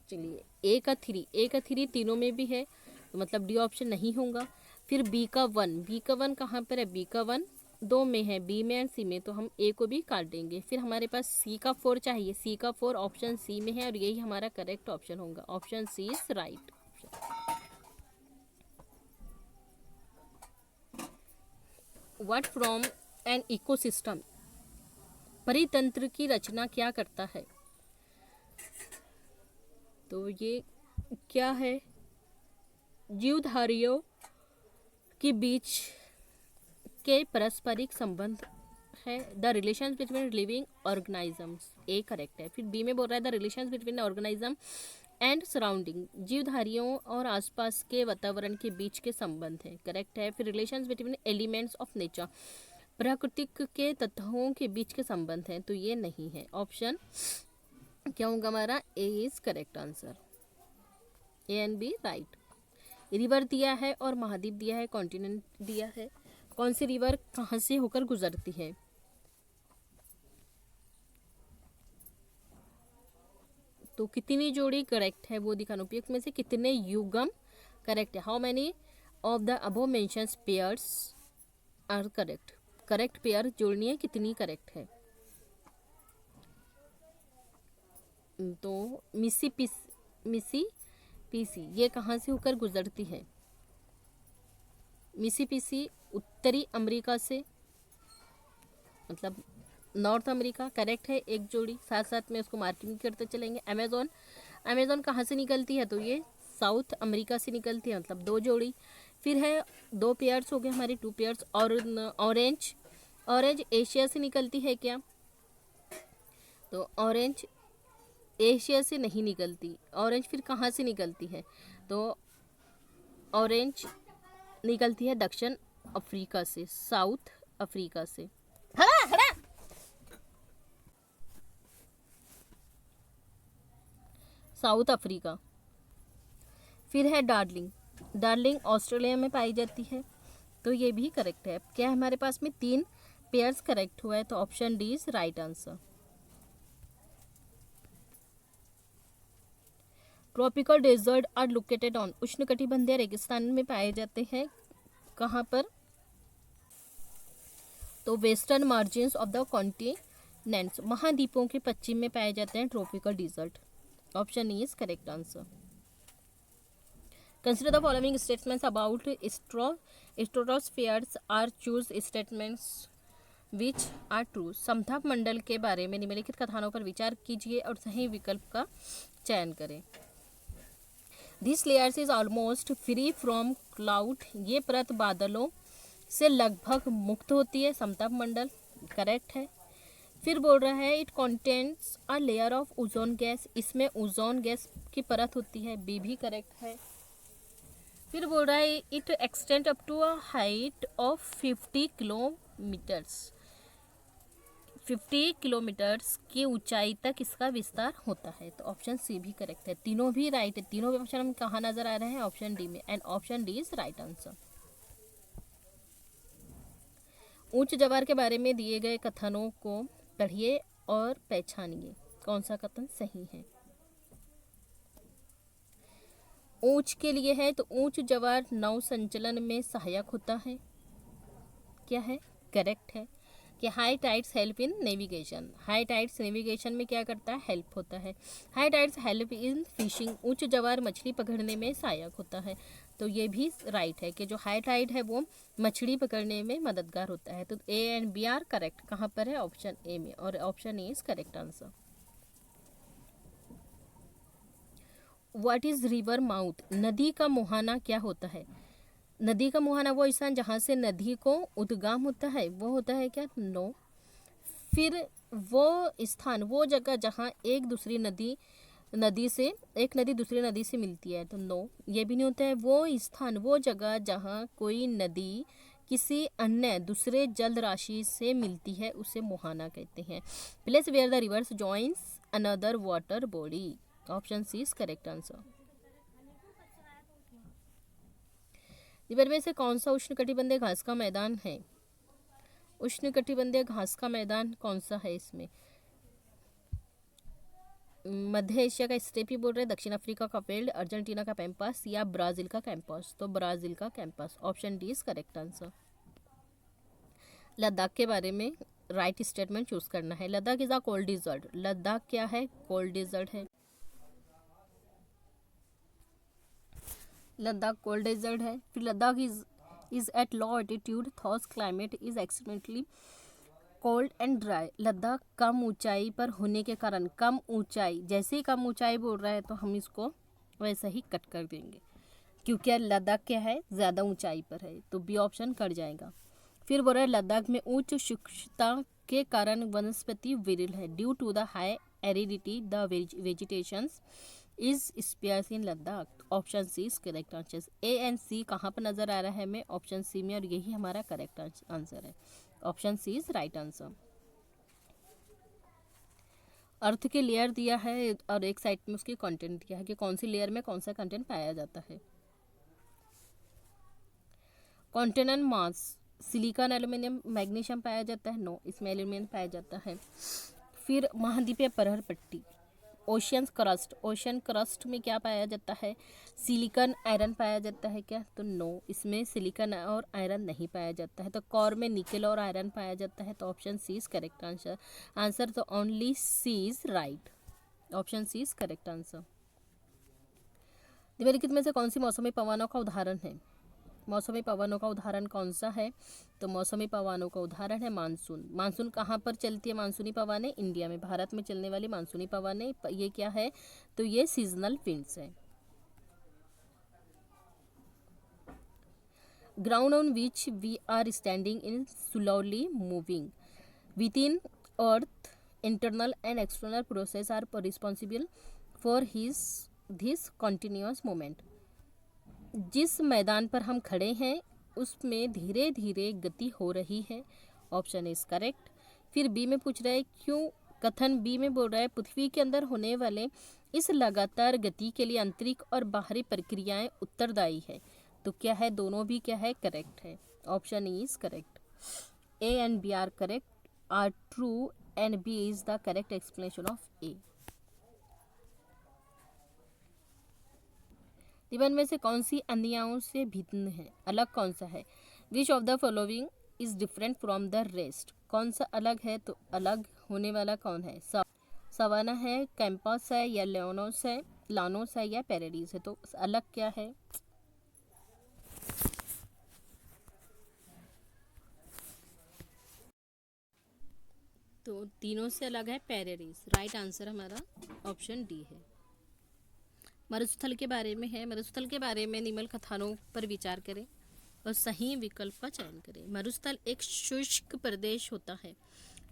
A: चलिए ए का 3 तीनों में भी है, तो मतलब डी ऑप्शन नहीं होगा। फिर बी का 1 कहाँ पर है? बी का 1 2 में है, बी में और सी में, तो हम ए को भी काट देंगे। फिर हमारे पास सी का 4 चाहिए, सी का 4 ऑप्शन सी में है और यही हमारा करेक्ट ऑप्शन होगा, option C is right. What from an ecosystem, परितंत्र की रचना क्या करता है? तो ये क्या है? जीवधारियों के बीच के पारस्परिक संबंध है, the relations between living organisms, A correct है। फिर बी में बोल रहा है the relations between organism and surrounding, जीवधारियों और आसपास के वातावरण के बीच के संबंध है, करेक्ट है। फिर relations between elements of nature, प्राकृतिक के तत्वों के बीच के संबंध है, तो ये नहीं है, ऑप्शन क्या होगा हमारा? A is correct answer, A and B right. River दिया है और महाद्वीप दिया है, कॉन्टिनेंट दिया है, कौन सी रिवर कहाँ से होकर गुजरती है? तो कितनी जोड़ी करेक्ट है वो दिखाना, उपयुक्त में से कितने युगम करेक्ट है? How many of the above mentioned pairs are correct? Correct pair जोड़नी है, कितनी करेक्ट है। तो मिसिसिपी ये कहाँ से होकर गुजरती है? मिसिसिपी उत्तरी अमेरिका से, मतलब नॉर्थ अमेरिका, करेक्ट है एक जोड़ी। साथ साथ में उसको मार्किंग करते चलेंगे। अमेज़न कहाँ से निकलती है? तो ये साउथ अमेरिका से निकलती है, मतलब 2 जोड़ी। फिर है 2 पेयर्स हो गए हमारे, 2 पेयर्स। और ऑरेंज एशिया से निकलती है क्या? तो ऑरेंज एशिया से नहीं निकलती। ऑरेंज फिर कहाँ से निकलती है? तो ऑरेंज निकलती है दक्षिण अफ्रीका से, साउथ अफ्रीका से। South Africa. फिर है डार्लिंग ऑस्ट्रेलिया में पाई जाती है, तो ये भी करेक्ट है। क्या है हमारे पास में? 3 पेयर्स करेक्ट हुआ है, तो option D is right answer. Tropical desert are located on, उष्णकटिबंधीय रेगिस्तान में पाए जाते हैं, कहाँ पर? तो western margins of the continents, महाद्वीपों के पश्चिम में पाए जाते हैं tropical desert. Option E is correct answer. Consider the following statements about stratospheres are choose statements which are true. समताप मंडल के बारे में निम्नलिखित कथनों पर विचार कीजिए और सही विकल्प का चयन करें। This layers is almost free from cloud. ये परत बादलों से लगभग मुक्त होती है, समताप मंडल, करेक्ट है। फिर बोल रहा है it contains a layer of ozone gas, इसमें ओजोन गैस की परत होती है, बी भी करेक्ट है। फिर बोल रहा है it extend up to a height of 50 kilometres, 50 kilometres की ऊंचाई तक इसका विस्तार होता है, तो ऑप्शन सी भी करेक्ट है। तीनों भी राइट है, तीनों भी ऑप्शन हम कहाँ नजर आ रहे हैं? ऑप्शन डी में, and option D is right answer. उच्च जवार के बारे में दिए गए कथनों को पढ़िए और पहचानिए, कौन सा कथन सही है। ऊंच के लिए है, तो ऊंच जवार नौ संचलन में सहायक होता है, क्या है? करेक्ट है। कि high tides help in navigation, high tides navigation में क्या करता है? हेल्प होता है। High tides help in fishing, ऊंच जवार मछली पकड़ने में सहायक होता है, तो ये भी राइट है कि जो हाई टाइड है वो मछली पकड़ने में मददगार होता है, तो A and B are correct. कहाँ पर है? ऑप्शन ए में, और option A is correct answer. What is river mouth, नदी का मुहाना क्या होता है? नदी का मुहाना वो स्थान जहाँ से नदी को उद्गम होता है, वो होता है क्या? नो। फिर वो स्थान, वो जगह जहाँ एक नदी से एक नदी दूसरी नदी से मिलती है, तो नो, ये भी नहीं होता है। वो स्थान, वो जगह जहाँ कोई नदी किसी अन्य दूसरे जल राशि से मिलती है, उसे मुहाना कहते हैं। Place where the rivers joins another water body, option C is correct answer. निम्न में से कौन सा उष्णकटिबंधीय घास का मैदान है? उष्णकटिबंधीय घास का मैदान कौन सा है इसमें? मध्य एशिया का स्टेपी बोल रहे हैं, दक्षिण अफ्रीका का वेल्ड, अर्जेंटीना का पैम्पास या ब्राजील का कैंपस, तो ब्राजील का campus, option D is correct answer. Ladakh के बारे में राइट स्टेटमेंट चूज करना है। Ladakh is a cold desert, Ladakh क्या है? कोल्ड डिजर्ट है। लद्दाख कोल्ड डेजर्ट है। फिर Ladakh is at low altitude, thus climate is extremely cold and dry. Ladakh कम ऊंचाई पर होने के कारण, कम ऊंचाई, जैसे ही कम ऊंचाई बोल रहा है तो हम इसको वैसा ही कट कर देंगे, क्योंकि लद्दाख क्या है? ज़्यादा ऊंचाई पर है, तो बी ऑप्शन कट जाएगा। फिर बोल रहा है लद्दाख में उच्च शुष्कता के कारण वनस्पति विरल है, due to the high aridity the vegetations is sparse in Ladakh, option C is correct answer. A and C कहाँ पर नजर आ रहा है हमें? ऑप्शन सी में, और यही हमारा करेक्ट आंसर है, option C is right answer. Earth के लेयर दिया है और एक साइड में उसकी कंटेंट दिया है कि कौन सी लेयर में कौन सा कंटेंट पाया जाता है। कॉन्टिनेंट मास, सिलिकॉन, एल्यूमिनियम, मैग्नीशियम पाया जाता है, नो, इसमें एल्यूमिनियम पाया जाता है। फिर महाद्वीपीय परहर पट्टी, ओशियन क्रस्ट में क्या पाया जाता है? सिलिकॉन आयरन पाया जाता है क्या? तो नो, इसमें सिलिकॉन और आयरन नहीं पाया जाता है। तो कोर में निकेल और आयरन पाया जाता है। तो option C is correct answer. तो only C is right, option C is correct answer. निम्नलिखित में से कौन सी मौसमी पवनों का उदाहरण है? मौसमी पवनों का उदाहरण कौन सा है? तो मौसमी पवनों का उदाहरण है मानसून। मानसून कहाँ पर चलती है मानसूनी पवनें? इंडिया में, भारत में चलने वाली मानसूनी पवनें ये क्या है? तो ये सीजनल विंड्स है। Ground on which we are standing in slowly moving within earth internal and external process are responsible for this continuous movement. जिस मैदान पर हम खड़े हैं उसमें धीरे धीरे गति हो रही है, ऑप्शन इज करेक्ट। फिर बी में पूछ रहा है क्यों, कथन बी में बोल रहा है पृथ्वी के अंदर होने वाले इस लगातार गति के लिए आंतरिक और बाहरी प्रक्रियाएं उत्तरदायी है। तो क्या है? दोनों भी क्या है? करेक्ट है, option E is correct. A and B are correct, R true and B is the correct explanation of A. निबंध में से कौन सी अन्यों से भिन्न है? अलग कौन सा है? विच of the following is different from the rest? कौन सा अलग है? तो अलग होने वाला कौन है? सवाना है, कैंपस है, या लानोस है या पैरेडीज है? तो अलग क्या है? तो तीनों से अलग है पैरेडीज। राइट आंसर हमारा ऑप्शन डी है। मरुस्थल के बारे में है। मरुस्थल के बारे में निम्न कथनों पर विचार करें और सही विकल्प का चयन करें। मरुस्थल एक शुष्क प्रदेश होता है।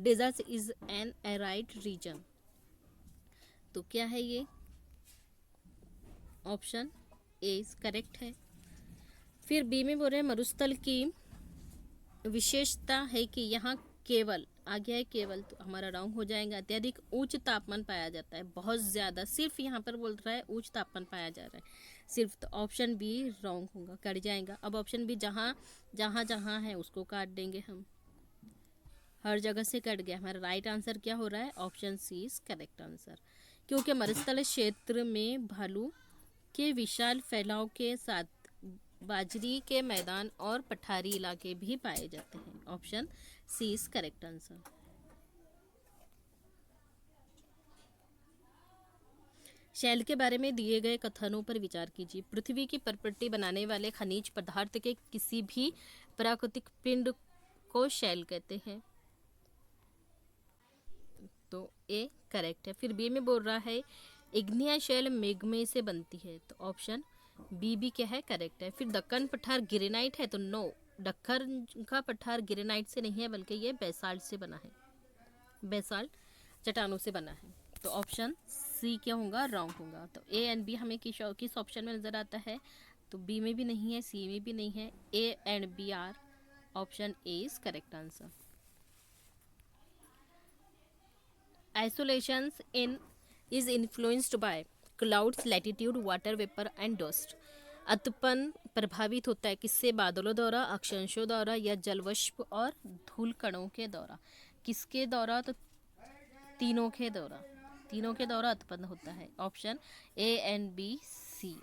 A: Desert is an arid region. तो क्या है ये? ऑप्शन ए करेक्ट है। फिर बी में बोल रहे हैं मरुस्थल की विशेषता है कि यहाँ केवल, आ गया है केवल, तो हमारा रॉन्ग हो जाएगा। अत्यधिक उच्च तापमान पाया जाता है, बहुत ज़्यादा, सिर्फ यहाँ पर बोल रहा है उच्च तापमान पाया जा रहा है सिर्फ। तो ऑप्शन बी रॉन्ग होगा, कट जाएगा। अब ऑप्शन बी जहाँ जहाँ है उसको काट देंगे हम, हर जगह से कट गया। हमारा राइट आंसर क्या हो रहा है? Option C is correct answer. क्योंकि मरुस्थल क्षेत्र में भालू के विशाल फैलाव के साथ बाजरी के मैदान और पठारी इलाके भी पाए जाते हैं। Option C is correct answer. शैल के बारे में दिए गए कथनों पर विचार कीजिए। पृथ्वी की प्रॉपर्टी बनाने वाले खनिज पदार्थ के किसी भी प्राकृतिक पिंड को शैल कहते हैं। तो ए करेक्ट है। फिर बी में बोल रहा है इग्निया शैल मेग्मे से बनती है। तो ऑप्शन बी भी क्या है? करेक्ट है। फिर दक्कन पठार गिरेनाइट है। तो नो, दक्कन का पठार गिरेनाइट से नहीं है बल्कि ये बेसाल्ट से बना है, बेसाल्ट चट्टानों से बना है। तो ऑप्शन सी क्या होगा? रॉन्ग होगा। तो ए एंड बी हमें किस ऑप्शन में नज़र आता है? तो बी में भी नहीं है, सी में भी नहीं है, A and B are, option A is correct answer. Insolations in is influenced by clouds, latitude, water vapour and dust. अतपन प्रभावित होता है किससे? बादलों द्वारा, अक्षांशों द्वारा, या जलवष्प और धूल कणों के द्वारा। किसके द्वारा? तो तीनों के द्वारा, तीनों के द्वारा उत्पन्न होता है। Option A and B C,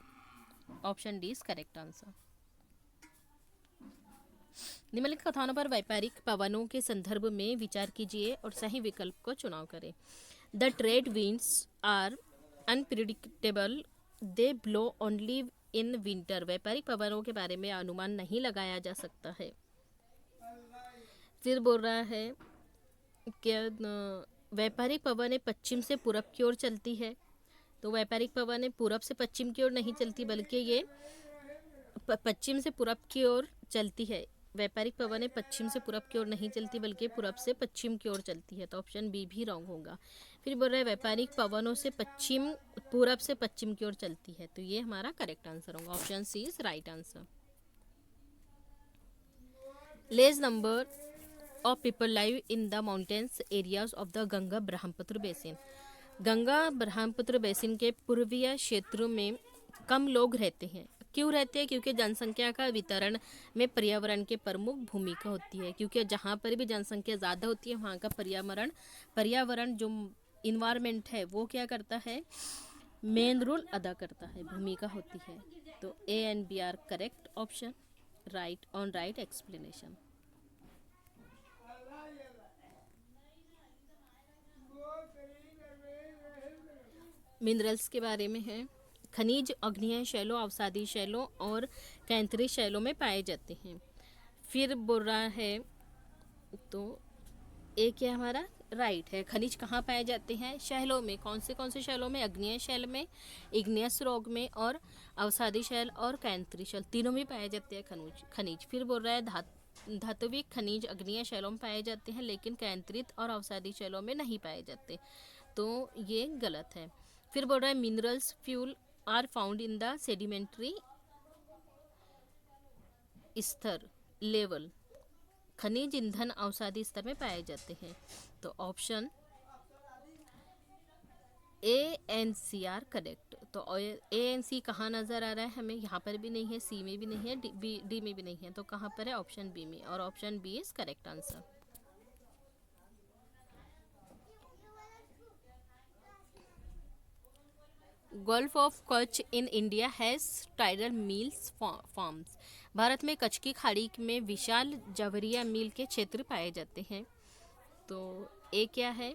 A: option D is correct answer. निम्नलिखित कथनों पर व्यापारिक पवनों के संदर्भ में विचार कीजिए और सही विकल्प को चुनाव करें। The trade winds are unpredictable, they blow only in winter. व्यापारिक पवनों के बारे में अनुमान नहीं लगाया जा सकता है। फिर बोल रहा है कि व्यापारिक पवनें पश्चिम से पूरब की ओर चलती है। तो व्यापारिक पवनें पूरब से पश्चिम की ओर नहीं चलती बल्कि ये पश्चिम से पूरब की ओर चलती है। व्यापारिक पवनें पश्चिम से पूरब की ओर नहीं चलती बल्कि पूरब से पश्चिम की ओर चलती है। तो ऑप्शन बी भी रॉन्ग होगा। फिर बोल रहा है व्यापारिक पवनों से पूरब से पश्चिम की ओर चलती है। तो ये हमारा करेक्ट आंसर होगा, option C is right answer. Less number of people live in the mountains areas of the Ganga Brahmaputra basin. Ganga Brahmaputra basin के पूर्वीय क्षेत्रों में कम लोग रहते हैं। क्यों रहते हैं? क्योंकि जनसंख्या का वितरण में पर्यावरण की प्रमुख भूमिका होती है। क्योंकि जहाँ पर भी जनसंख्या ज़्यादा होती है वहाँ का पर्यावरण जो इन्वायरमेंट है वो क्या करता है, मेन रोल अदा करता है, भूमिका होती है। तो A and B are correct option, right on right explanation. Minerals के बारे में है। खनिज अग्नीय शैलों, अवसादी शैलों और कैंथरी शैलों में पाए जाते हैं। फिर बोल रहा है, तो एक क्या हमारा राइट है। खनिज कहाँ पाए जाते हैं, शैलों में। कौन से शैलों में, अग्नीय शैल में, इग्नियस रॉक में और अवसादी शैल और कैंथरी शैल, तीनों में पाए जाते हैं खनिज। फिर बोल रहा है धात्विक खनिज अग्नीय शैलों में पाए जाते हैं लेकिन कैंथरित और अवसादी शैलों में नहीं पाए जाते, तो ये गलत है। फिर बोल रहा है minerals fuel are found in the sedimentary स्तर लेवल, खनिज ईंधन अवसादी स्तर में पाए जाते हैं। तो option A and C are correct. तो ए एन सी कहाँ नज़र आ रहा है हमें, यहाँ पर भी नहीं है, सी में भी नहीं है, डी में भी नहीं है, तो कहाँ पर है, ऑप्शन बी में, और option B is correct answer. Gulf of Kutch in India has tidal mills farms, भारत में कच्छ की खाड़ी में विशाल जवरिया मिल के क्षेत्र पाए जाते हैं। तो ए क्या है,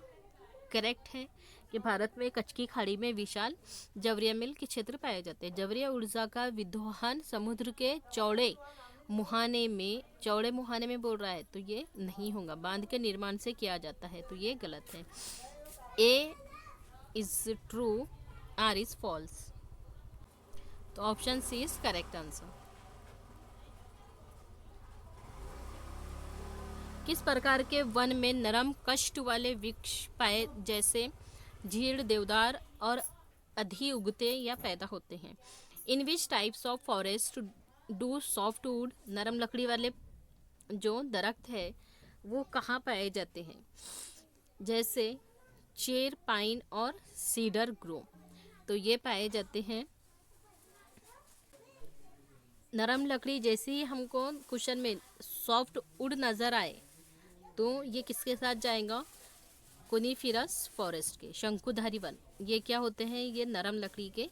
A: करेक्ट है कि भारत में कच्छ की खाड़ी में विशाल जवरिया मिल के क्षेत्र पाए जाते हैं। जवरिया ऊर्जा का विद्वान समुद्र के चौड़े मुहाने में बोल रहा है, तो ये नहीं होगा, बांध के निर्माण से किया जाता है, तो ये गलत है। A is true, R is false, तो option C is correct answer. किस प्रकार के वन में नरम कष्ट वाले वृक्ष पाए, जैसे झीड़, देवदार और अधि उगते या पैदा होते हैं। In which types of forest do soft wood, नरम लकड़ी वाले जो दरख्त है वो कहाँ पाए जाते हैं, जैसे चेर, पाइन और सीडर ग्रो, तो ये पाए जाते हैं। नरम लकड़ी, जैसे ही हमको क्वेश्चन में सॉफ्ट वुड नज़र आए तो ये किसके साथ जाएगा, कोनिफिरस फॉरेस्ट के, शंकुधारी वन, ये क्या होते हैं, ये नरम लकड़ी के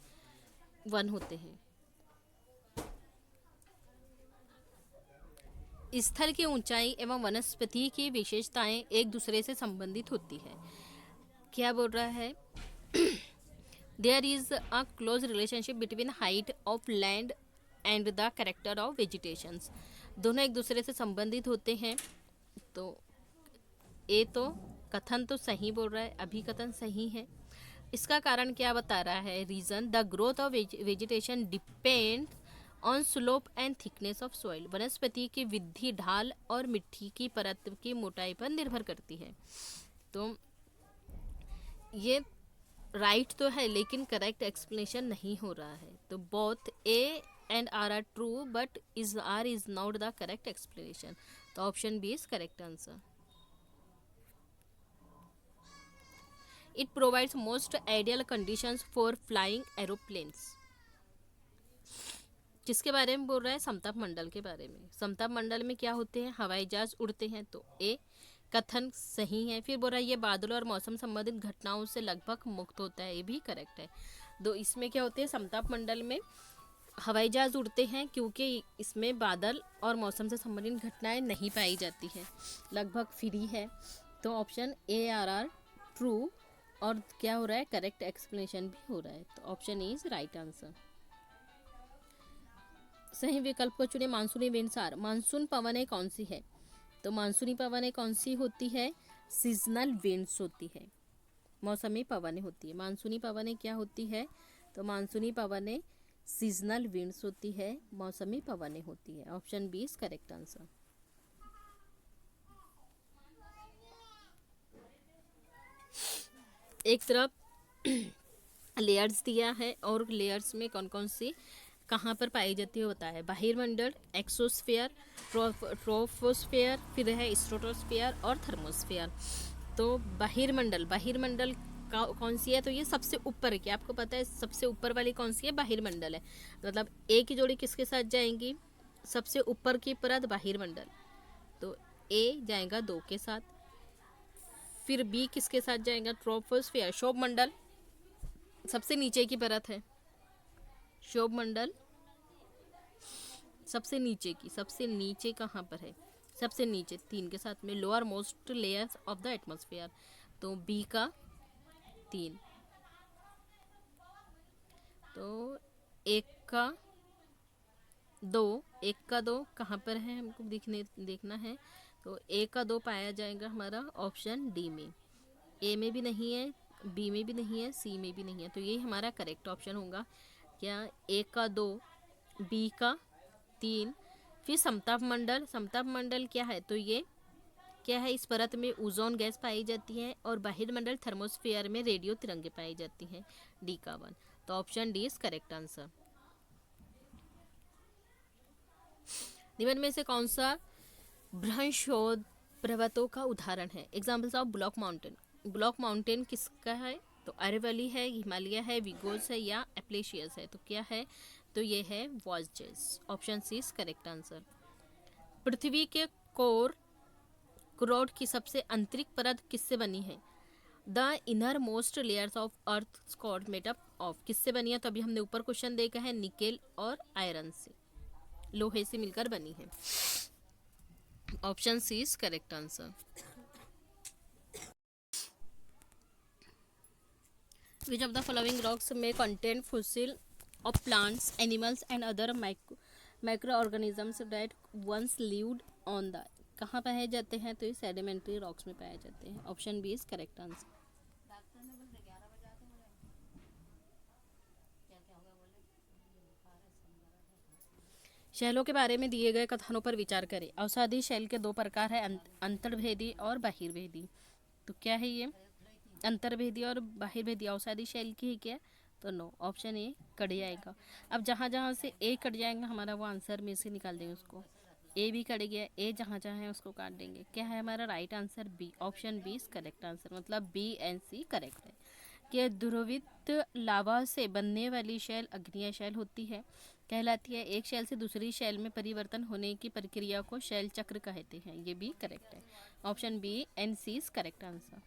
A: वन होते हैं। स्थल की ऊंचाई एवं वनस्पति की विशेषताएं एक दूसरे से संबंधित होती है। क्या बोल रहा है, there is a close relationship between height of land and the character of vegetations, दोनों एक दूसरे से संबंधित होते हैं। तो ए तो कथन तो सही बोल रहा है, अभी कथन सही है। इसका कारण क्या बता रहा है, reason the growth of vegetation depend on slope and thickness of soil, वनस्पति की वृद्धि ढाल और मिट्टी की परत की मोटाई पर निर्भर करती है। तो ये राइट तो है लेकिन करेक्ट एक्सप्लेनेशन नहीं हो रहा है, तो both A and R true but R is not the correct explanation, तो option B is correct answer. It provides most ideal conditions for flying aeroplanes, किसके बारे में बोल रहा है, समताप मंडल के बारे में। समताप मंडल में क्या होते हैं, हवाई जहाज उड़ते हैं, तो ए कथन सही है। फिर बोल रहा है ये बादलों और मौसम संबंधित घटनाओं से लगभग मुक्त होता है, ये भी करेक्ट है। दो इसमें क्या होते हैं, समताप मंडल में हवाई जहाज उड़ते हैं क्योंकि इसमें बादल और मौसम से संबंधित घटनाएं नहीं पाई जाती हैं, लगभग फ्री है, तो ऑप्शन ए आर ट्रू, और क्या हो रहा है, करेक्ट एक्सप्लेनेशन भी हो रहा है, तो option A is right answer. सही विकल्प को चुने। मानसूनी विंड्स, मानसून पवनें कौन सी है, तो मानसूनी पवनें कौन सी होती है, सीजनल विंड्स होती है, मौसमी पवनें होती है। मानसूनी पवनें क्या होती है, तो मानसूनी पवनें सीजनल विंड्स होती है, मौसमी पवनें होती है, option B is correct answer. एक तरफ लेयर्स दिया है और लेयर्स में कौन कौन सी कहाँ पर पाई जाती है होता है, बहिर्मंडल, एक्सोस्फेयर, ट्रोपोस्फेयर, फिर है स्ट्रेटोस्फेयर और थर्मोस्फेयर। तो बहिर्मंडल कौन सी है, तो ये सबसे ऊपर है, क्या आपको पता है सबसे ऊपर वाली कौन सी है, बहिर्मंडल है, मतलब ए की जोड़ी किसके साथ जाएंगी, सबसे ऊपर की परत बहिर्मंडल, तो ए जाएगा 2 के साथ। फिर बी किसके साथ जाएगा, ट्रोपोस्फियर, क्षोभ मंडल सबसे नीचे की परत है, क्षोभ मंडल सबसे नीचे कहाँ पर है, सबसे नीचे 3 के साथ में lower most layers of the atmosphere, तो बी का 3, तो एक का दो कहाँ पर है हमको देखना है, तो ए का 2 पाया जाएगा हमारा ऑप्शन डी में, ए में भी नहीं है, बी में भी नहीं है, सी में भी नहीं है, तो ये हमारा करेक्ट ऑप्शन होगा क्या, ए का 2, बी का 3। फिर समताप मंडल क्या है, तो ये क्या है, इस परत में ओजोन गैस पाई जाती है और बाहिर मंडल थर्मोस्फीयर में रेडियो तिरंगे पाई जाती हैं, डी का 1, तो option D is correct answer. निम्न में से कौन सा बृहस्पति पर्वतों का उदाहरण है, एग्जाम्पल्स ऑफ ब्लॉक माउंटेन किसका है, तो अरेवली है, हिमालय है, विगोस है या एप्लेशियस है, तो क्या है, तो ये है वॉल्जेस, option C is correct answer. पृथ्वी के कोर की सबसे आंतरिक परत किससे बनी है, the inner most layers of earth core made up of, किससे बनी है, तो अभी हमने ऊपर क्वेश्चन देखा है निकेल और आयरन से, लोहे से मिलकर बनी है, option C is correct answer. Which of the following rocks में contain fossil of plants, animals and other micro organisms that once lived on the, कहाँ पाए जाते हैं, तो ये सेडिमेंट्री रॉक्स में पाए जाते हैं, option B is correct answer. शैलों के बारे में दिए गए कथनों पर विचार करें, अवसादी शैल के 2 प्रकार है, अंतर्भेदी और बाहिर्भेदी, तो क्या है ये, अंतर्भेदी और बाहिर्भेदी, अवसादी शैल की है क्या, तो नो, ऑप्शन ए कट जाएगा। अब जहाँ जहाँ से ए कट जाएगा हमारा वो आंसर में से निकाल देंगे उसको, ए भी कट गया, ए जहाँ जहाँ है उसको काट देंगे, क्या है हमारा right answer B, option B is correct answer, मतलब बी एंड सी करेक्ट है। कि ध्रुवित लावा से बनने वाली शैल अग्नेय शैल होती है, कहलाती है, एक शैल से दूसरी शैल में परिवर्तन होने की प्रक्रिया को शैल चक्र कहते हैं, ये भी करेक्ट है, option B and C is correct answer.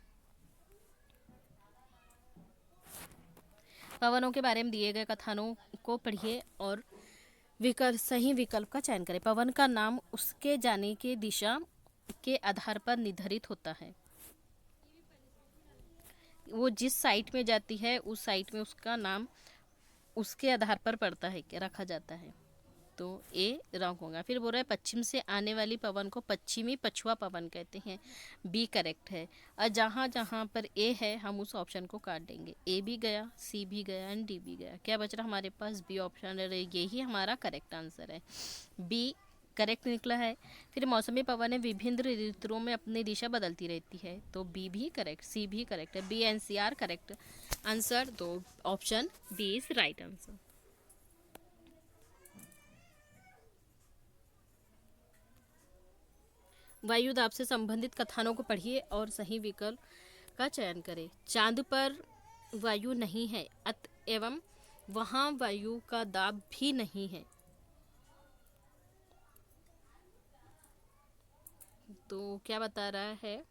A: पवनों के बारे में दिए गए कथनों को पढ़िए और सही विकल्प का चयन करें। पवन का नाम उसके जाने की दिशा के आधार पर निर्धारित होता है, वो जिस साइट में जाती है उस साइट में उसका नाम उसके आधार पर पड़ता है, क्या रखा जाता है, तो ए रॉन्ग होगा। फिर बोल रहा है पश्चिम से आने वाली पवन को पश्चिमी पछुआ पवन कहते हैं, बी करेक्ट है, और जहाँ जहाँ पर ए है हम उस ऑप्शन को काट देंगे, ए भी गया, सी भी गया एंड डी भी गया, क्या बच रहा हमारे पास, बी ऑप्शन है, यही हमारा करेक्ट आंसर है, बी करेक्ट निकला है। फिर मौसमी पवन विभिन्न ऋतुओं में अपनी दिशा बदलती रहती है, तो बी भी करेक्ट, सी भी करेक्ट है, B and C are correct answer, तो option B is right answer. वायुदाब से संबंधित कथनों को पढ़िए और सही विकल्प का चयन करें। चांद पर वायु नहीं है एवं वहाँ वायु का दाब भी नहीं है, तो क्या बता रहा है,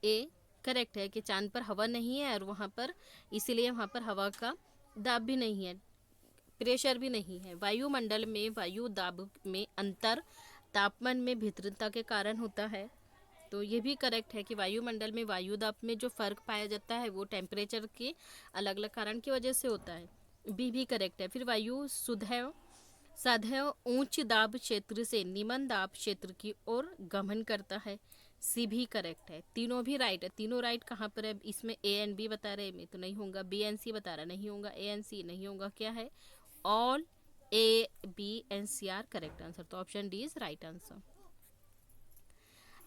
A: ए करेक्ट है कि चांद पर हवा नहीं है और वहाँ पर इसीलिए वहाँ पर हवा का दाब भी नहीं है, प्रेशर भी नहीं है। वायुमंडल में वायु दाब में अंतर तापमान में भिन्नता के कारण होता है, तो ये भी करेक्ट है कि वायुमंडल में वायु दाब में जो फर्क पाया जाता है वो टेम्परेचर के अलग अलग कारण की वजह से होता है, बी भी करेक्ट है। फिर वायु सदैव उच्च दाब क्षेत्र से निम्न दाब क्षेत्र की ओर गमन करता है, सी भी करेक्ट है, तीनों भी राइट है, तीनों राइट कहाँ पर है, इसमें ए एंड बी बता रहे हैं तो नहीं होगा, बी एंड सी बता रहा नहीं होगा, ए एंड सी नहीं होगा, क्या है, all A B and C are correct answer, तो option D is right answer.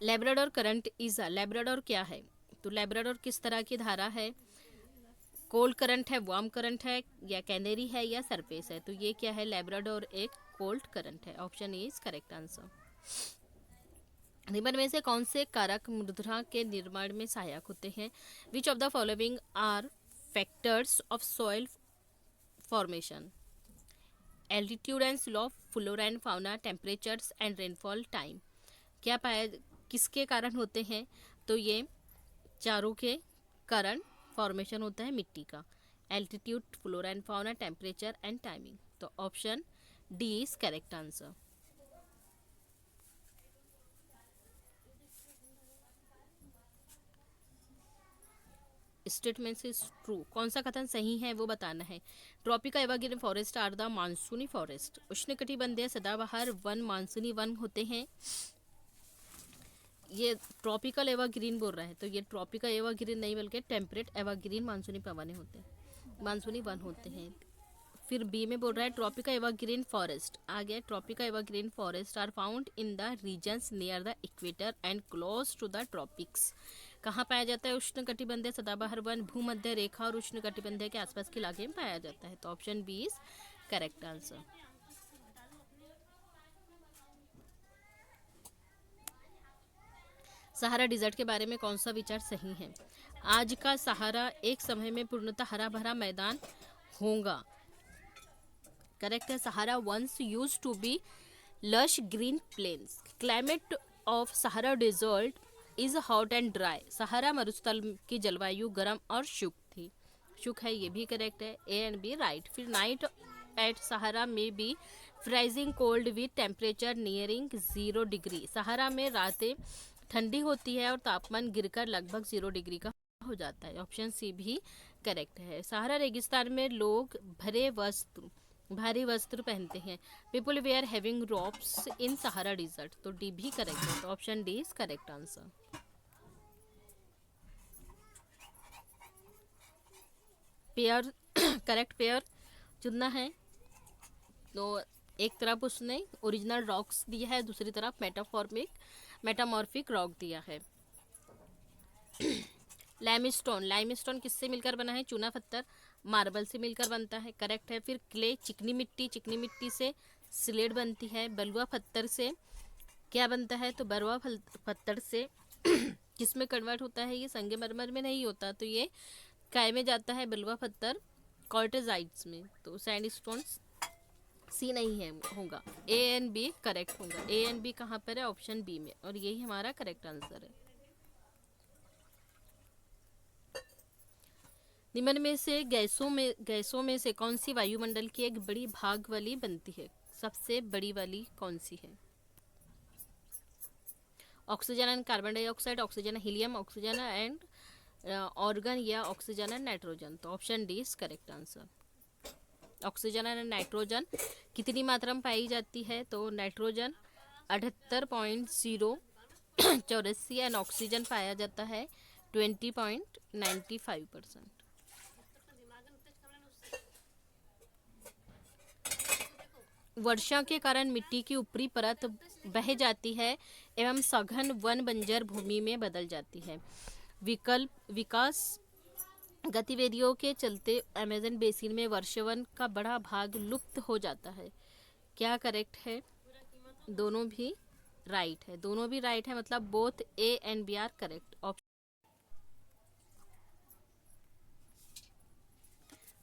A: Labrador current is Labrador क्या है, तो लैब्राडोर किस तरह की धारा है, कोल्ड करंट है, वार्म करंट है या कैनेरी है या सरफेस है, तो ये क्या है, लैब्राडोर एक कोल्ड करंट है, option A is correct answer. निम्न में से कौन से कारक मृदा के निर्माण में सहायक होते हैं, which of the following are factors of soil formation, altitude and slope, flora and fauna, temperatures and rainfall time, क्या पाया किसके कारण होते हैं, तो ये चारों के कारण फॉर्मेशन होता है मिट्टी का। Altitude, flora and fauna, temperature and timing. तो option D is correct answer. Statement is true, कौन सा कथन सही है वो बताना है। Tropical evergreen forest are the मानसूनी फॉरेस्ट। उष्णकटिबंधीय सदाबहार वन मानसूनी वन होते हैं। ये ट्रॉपिकल एवरग्रीन बोल रहा है, तो ये ट्रॉपिकल एवरग्रीन नहीं बल्कि टेम्परेट एवरग्रीन मानसूनी पवने होते हैं, मानसूनी वन होते हैं। फिर बी में बोल रहा है ट्रॉपिकल एवरग्रीन फॉरेस्ट, आगे tropical evergreen forest are found in the regions near the equator and close to the tropics. कहाँ पाया जाता है उष्णकटिबंधीय सदाबहार वन? भूमध्य रेखा और उष्णकटिबंधीय के आसपास के इलाके में पाया जाता है। तो option B is correct answer. Sahara desert के बारे में कौन सा विचार सही है? आज का सहारा एक समय में पूर्णतः हरा भरा मैदान होगा। करेक्ट है। Sahara once used to be lush green plains. Climate of Sahara desert is hot and dry. Sahara मरुस्थल की जलवायु गर्म और शुष्क थी। शुष्क है, ये भी करेक्ट है। A and B right. फिर नाइट एट सहारा में be freezing cold with temperature nearing 0 degree. सहारा में रातें ठंडी होती है और तापमान गिरकर लगभग 0 डिग्री का हो जाता है। ऑप्शन सी भी करेक्ट है। सहारा रेगिस्तान में लोग भारी वस्त्र पहनते हैं। People wear having robes in Sahara desert. तो डी भी करेक्ट है। तो option D is correct answer. Pair correct pair चुनना है। तो एक तरफ उसने ओरिजिनल रॉक्स दिया है, दूसरी तरफ मेटामॉर्फिक रॉक दिया है। लाइमस्टोन किससे मिलकर बना है? चूना पत्थर मार्बल से मिलकर बनता है। करेक्ट है। फिर क्ले चिकनी मिट्टी से स्लेट बनती है। बलुआ पत्थर से क्या बनता है? तो बलुआ पत्थर से किस में कन्वर्ट होता है? ये संगमरमर में नहीं होता, तो ये काय में जाता है? बलुआ पत्थर कॉर्टेजाइट्स में। तो सैंडस्टोन सी नहीं है, होगा ए एंड बी करेक्ट होगा। ए एंड बी कहाँ पर है? ऑप्शन बी में, और यही हमारा करेक्ट आंसर है। निम्न में से गैसों में से कौन सी वायुमंडल की एक बड़ी भाग वाली बनती है? सबसे बड़ी वाली कौन सी है? Oxygen and carbon dioxide, oxygen helium, oxygen and organ, या ऑक्सीजन एंड नाइट्रोजन। तो option D is correct answer. Oxygen and nitrogen कितनी मात्रा में पाई जाती है? तो नाइट्रोजन 78.084 एंड ऑक्सीजन पाया जाता है 20.95%। वर्षा के कारण मिट्टी की ऊपरी परत बह जाती है एवं सघन वन बंजर भूमि में बदल जाती है। विकास गतिविधियों के चलते अमेज़न बेसिन में वर्षावन का बड़ा भाग लुप्त हो जाता है। क्या करेक्ट है? दोनों भी राइट है। दोनों भी राइट है, मतलब both A and B are correct.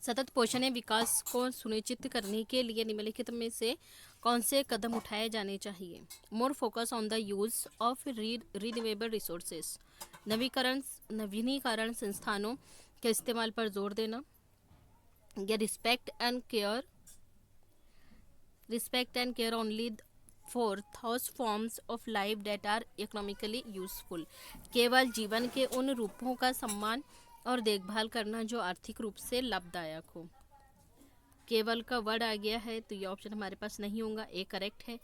A: सतत पोषण विकास को सुनिश्चित करने के लिए निम्नलिखित में से कौन से कदम उठाए जाने चाहिए? More focus on the use of renewable resources. नवीनीकरण संस्थानों के इस्तेमाल पर जोर देना, या respect and care only for those forms of life that are economically useful. केवल जीवन के उन रूपों का सम्मान और देखभाल करना जो आर्थिक रूप से लाभदायक हो। केवल का वर्ड आ गया है, तो ये ऑप्शन हमारे पास नहीं होगा। ए करेक्ट है।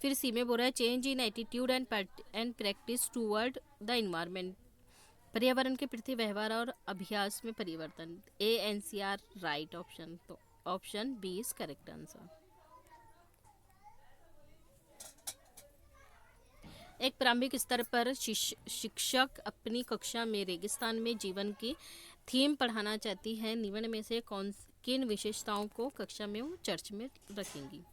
A: फिर सी में बोल रहा है change in attitude and practice toward the environment. पर्यावरण के प्रति व्यवहार और अभ्यास में परिवर्तन। A and C are right option. तो option B is correct answer. एक प्रारंभिक स्तर पर शिक्षक अपनी कक्षा में रेगिस्तान में जीवन की थीम पढ़ाना चाहती है। निम्न में से किन विशेषताओं को कक्षा में वो चर्च में रखेंगी?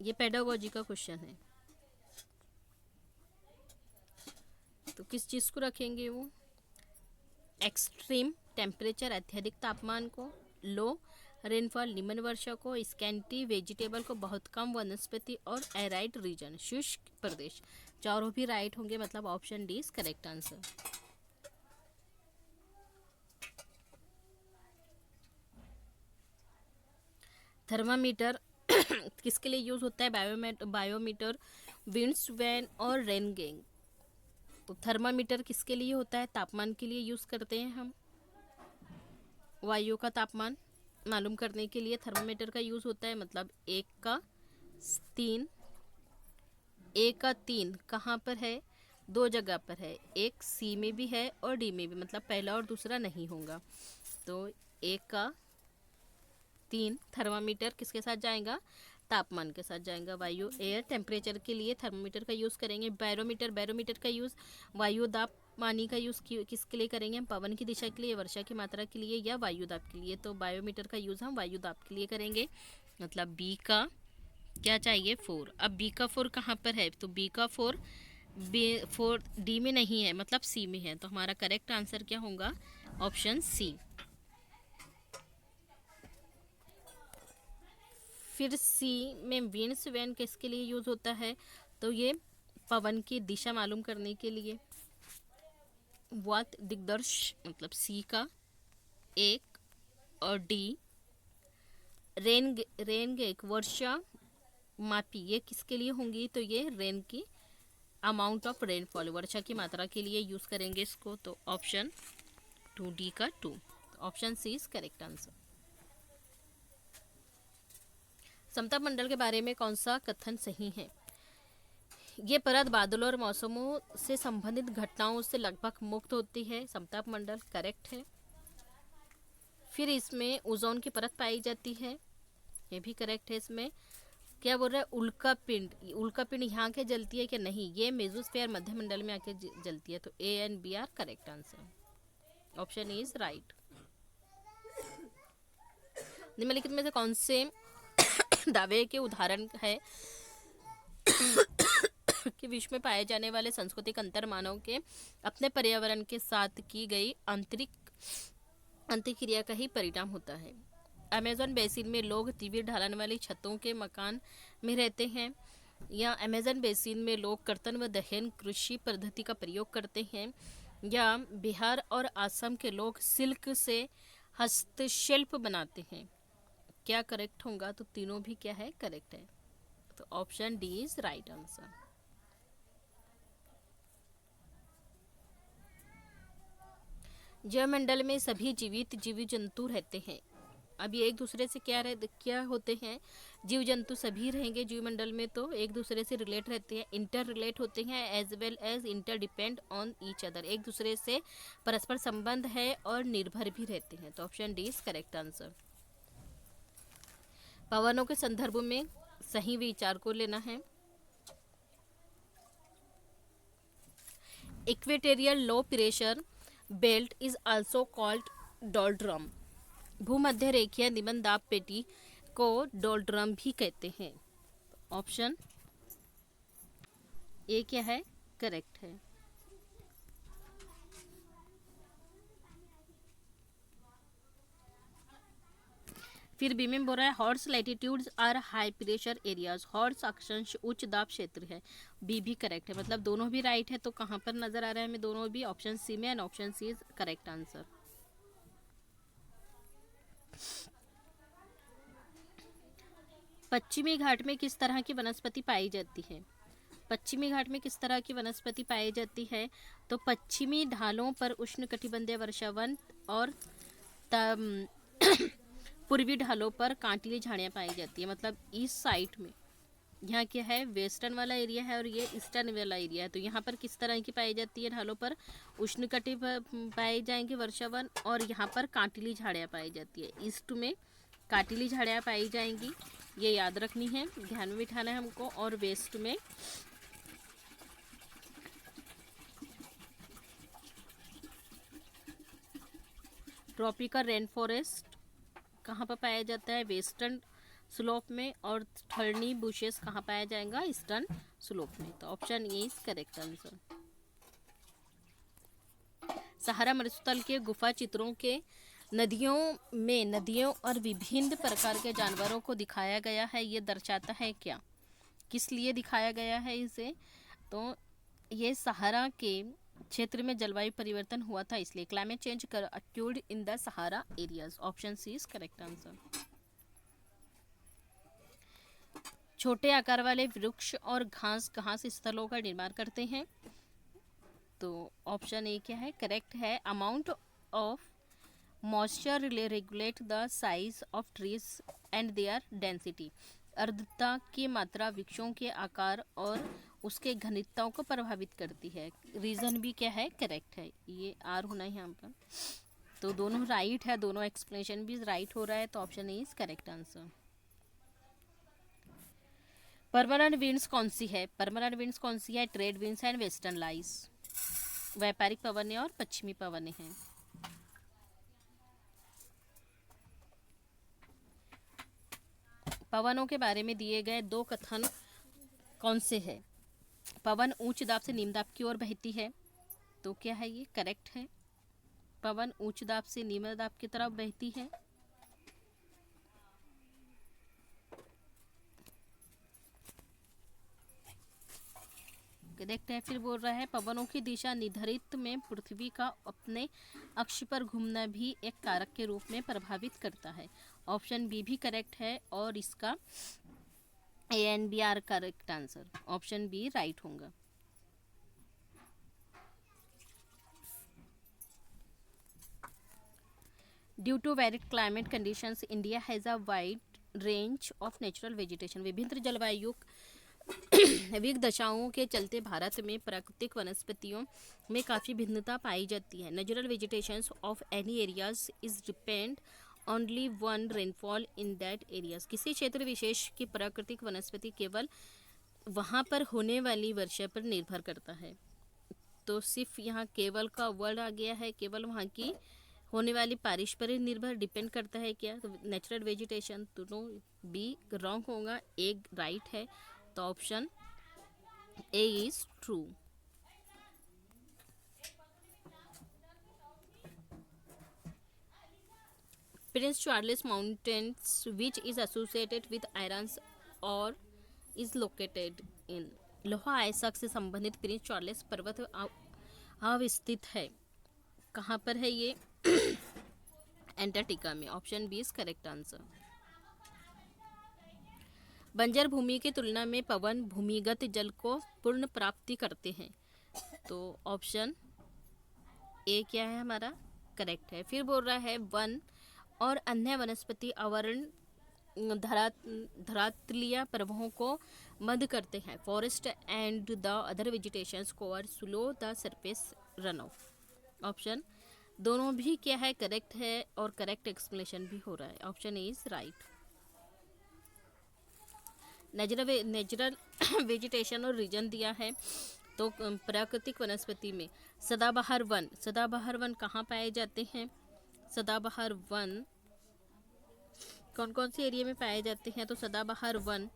A: ये पेडागोजी का क्वेश्चन है, तो किस चीज़ को रखेंगे वो? एक्सट्रीम टेम्परेचर अत्यधिक तापमान को, लो रेनफॉल निम्न वर्षा को, स्कैंटी वेजिटेबल को बहुत कम वनस्पति, और एराइड रीजन शुष्क प्रदेश। चारों भी राइट होंगे, मतलब option D is correct answer. Thermometer किसके लिए यूज होता है? बायोमीटर, विंड्स वैन और रेन गैंग। तो थर्मामीटर किसके लिए होता है? तापमान के लिए यूज करते हैं हम, वायु का तापमान मालूम करने के लिए थर्मामीटर का यूज होता है। मतलब एक का तीन कहाँ पर है? दो जगह पर है, एक सी में भी है और डी में भी, मतलब पहला और दूसरा नहीं होगा। तो एक का 3 थर्मामीटर किसके साथ जाएगा? तापमान के साथ जाएगा। वायु एयर टेम्परेचर के लिए थर्मामीटर का यूज़ करेंगे। बैरोमीटर का यूज़ वायु दाब पानी का यूज़ किसके लिए करेंगे? हम पवन की दिशा के लिए, वर्षा की मात्रा के लिए या वायु दाब के लिए। तो बायोमीटर का यूज़ हम वायु दाब के लिए करेंगे। मतलब बी का क्या चाहिए? 4। अब बी का 4 कहाँ पर है? तो बी का 4 डी में नहीं है, मतलब सी में है। तो हमारा करेक्ट आंसर क्या होगा? Option C. फिर सी में विंड्स वैन किसके लिए यूज़ होता है? तो ये पवन की दिशा मालूम करने के लिए। वात दिग्दर्श, मतलब सी का 1 और डी रेन गेक वर्षा मापी, ये किसके लिए होंगी? तो ये रेन की अमाउंट ऑफ रेनफॉल, वर्षा की मात्रा के लिए यूज़ करेंगे इसको। तो ऑप्शन 2 डी का 2, option C is correct answer. समताप मंडल के बारे में कौन सा कथन सही है? ये परत बादलों और मौसमों से संबंधित घटनाओं से लगभग मुक्त होती है। समताप मंडल करेक्ट है। फिर इसमें ओजोन की परत पाई जाती है, ये भी करेक्ट है। इसमें क्या बोल रहा है? उल्का पिंड यहाँ के जलती है क्या? नहीं, ये मेसोस्फीयर मध्य मंडल में आके जलती है। तो A and B are correct answer, option is right. निम्नलिखित में से कौन से दावे के उदाहरण है कि विश्व में पाए जाने वाले सांस्कृतिक अंतर मानव के अपने पर्यावरण के साथ की गई अंतःक्रिया का ही परिणाम होता है? अमेज़न बेसिन में लोग तीव्र ढलान वाली छतों के मकान में रहते हैं, या अमेज़न बेसिन में लोग कर्तन व दहन कृषि पद्धति का प्रयोग करते हैं, या बिहार और असम के लोग सिल्क से हस्तशिल्प बनाते हैं? क्या करेक्ट होगा? तो तीनों भी क्या है? करेक्ट है। तो option D is right answer. जैवमंडल में सभी जीवित जीव जंतु रहते हैं। अब ये एक दूसरे से क्या होते हैं? जीव जंतु सभी रहेंगे जीवमंडल में, तो एक दूसरे से रिलेट रहते हैं, इंटर रिलेट होते हैं, as well as interdepend on each other, एक दूसरे से परस्पर संबंध है और निर्भर भी रहते हैं। तो option D is correct answer. पवनों के संदर्भ में सही विचार को लेना है। Equatorial low pressure belt is also called doldrum. भूमध्य रेखीय निम्न दाब पेटी को डोल्ड्रम भी कहते हैं। ऑप्शन ए क्या है? करेक्ट है। फिर बी में बोल रहा है horse latitudes are high pressure areas. Horse अक्षांश उच्च दाब क्षेत्र है, बी भी करेक्ट है। मतलब दोनों भी राइट है। तो कहाँ पर नजर आ रहा है हमें? दोनों भी ऑप्शन सी में, and option C is correct answer. पश्चिमी घाट में किस तरह की वनस्पति पाई जाती है? पश्चिमी घाट में किस तरह की वनस्पति पाई जाती है? तो पश्चिमी ढालों पर उष्णकटिबंधीय वर्षावन और पूर्वी ढालों पर कांटीली झाड़ियाँ पाई जाती है। मतलब ईस्ट साइड में, यहाँ क्या है? वेस्टर्न वाला एरिया है और ये ईस्टर्न वाला एरिया है। तो यहाँ पर किस तरह की पाई जाती है? ढालों पर उष्णकटिबंधीय पाए जाएंगे वर्षावन, और यहाँ पर कांटीली झाड़ियाँ पाई जाती है। ईस्ट में कांटीली झाड़ियाँ पाई जाएंगी, ये याद रखनी है, ध्यान में बिठाना है हमको। और वेस्ट में ट्रॉपिकल रेन फॉरेस्ट कहाँ पर पाया जाता है? वेस्टर्न स्लोप में। और थर्नी बुशेस कहाँ पाया जाएगा? ईस्टर्न स्लोप में। तो option A is correct answer. Sahara मरुस्थल के गुफा चित्रों के नदियों और विभिन्न प्रकार के जानवरों को दिखाया गया है, ये दर्शाता है क्या? किस लिए दिखाया गया है इसे? तो ये सहारा के क्षेत्र में जलवायु परिवर्तन हुआ था, इसलिए climate change occurred in the Sahara areas. Option C is correct answer. छोटे आकार वाले वृक्ष और घास स्थलों का निर्माण करते हैं, तो ऑप्शन ए क्या है, करेक्ट है। Amount of moisture regulate the size of trees and their density. आर्द्रता की मात्रा वृक्षों के आकार और उसके घनत्व को प्रभावित करती है। रीजन भी क्या है, करेक्ट है। ये आर होना है यहाँ पर, तो दोनों राइट है, दोनों एक्सप्लेनेशन भी राइट हो रहा है, तो option A is correct answer. Permanent winds कौन सी है? परमानेंट विंड्स कौन सी है? Trade winds and western lies. व्यापारिक पवनें और पश्चिमी पवनें हैं। पवनों के बारे में दिए गए दो कथन कौन से हैं? पवन उच्च दाब से निम्न दाब की ओर बहती है, तो क्या है ये, करेक्ट है। पवन उच्च दाब से निम्न दाब की तरफ बहती है। करेक्ट है। फिर बोल रहा है पवनों की दिशा निर्धारित में पृथ्वी का अपने अक्ष पर घूमना भी एक कारक के रूप में प्रभावित करता है। ऑप्शन बी भी करेक्ट है, और इसका A and B are correct answer. Option B right होगा। Due to varied climate conditions India has a wide range of natural vegetation. विभिन्न जलवायु विविध दशाओं के चलते भारत में प्राकृतिक वनस्पतियों में काफ़ी भिन्नता पाई जाती है। Natural vegetation of any areas is depend only one rainfall in that areas. किसी क्षेत्र विशेष की प्राकृतिक वनस्पति केवल वहाँ पर होने वाली वर्षा पर निर्भर करता है। तो सिर्फ यहाँ केवल का वर्ड आ गया है, केवल वहाँ की होने वाली बारिश पर ही निर्भर डिपेंड करता है क्या, तो नेचुरल वेजिटेशन। दोनों बी रॉन्ग होगा, एक राइट है, तो option A is true. Prince Charles mountains which is associated with irons और इज लोकेटेड इन। लोहा अयस्क से संबंधित प्रिंस चार्ल्स पर्वत अवस्थित है। कहाँ पर है ये? एंटार्क्टिका में। Option B is correct answer. बंजर भूमि की तुलना में पवन भूमिगत जल को पूर्ण प्राप्ति करते हैं, तो ऑप्शन ए क्या है हमारा, करेक्ट है। फिर बोल रहा है वन और अन्य वनस्पति आवरण धरातलीय प्रवाहों को मद करते हैं। Forest and the other vegetations cover slow the surface run of. Option दोनों भी क्या है, करेक्ट है, और करेक्ट एक्सप्लेनेशन भी हो रहा है। Option A is right. Natural vegetation और रीजन दिया है, तो प्राकृतिक वनस्पति में सदाबहार वन कहाँ पाए जाते हैं? सदाबहार वन कौन कौन से एरिया में पाए जाते हैं? तो सदाबहार वन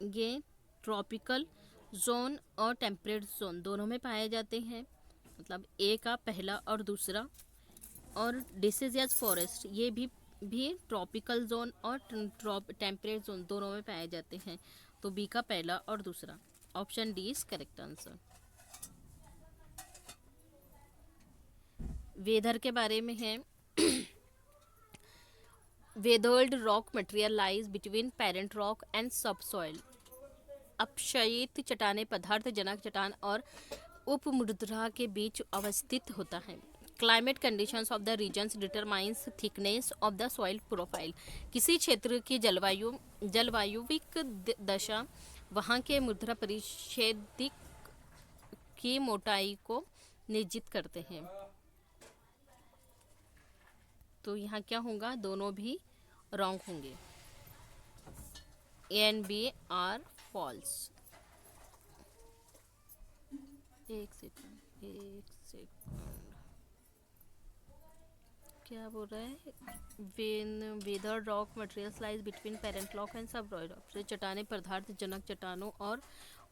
A: ये ट्रॉपिकल जोन और टेम्परेट जोन दोनों में पाए जाते हैं, मतलब ए का पहला और दूसरा। और डिसीजियस फॉरेस्ट ये भी ट्रॉपिकल जोन और टेम्परेट जोन दोनों में पाए जाते हैं, तो बी का पहला और दूसरा। Option D is correct answer. Weather के बारे में है weathered rock material lies between parent rock and subsoil. अपक्षयित चट्टाने पदार्थ जनक चट्टान और उपमुद्रा के बीच अवस्थित होता है। Climate conditions of the regions determines thickness of the soil profile. किसी क्षेत्र की जलवायुविक दशा वहाँ के मुद्रा परिच्छेदिक की मोटाई को निर्जित करते हैं। तो यहाँ क्या होगा, दोनों भी रॉन्ग होंगे। A and B are false. एक सेकंड क्या बोल रहा है? Weather rock materials lies between parent rock and sub rock. चट्टाने पदार्थ जनक चट्टानों और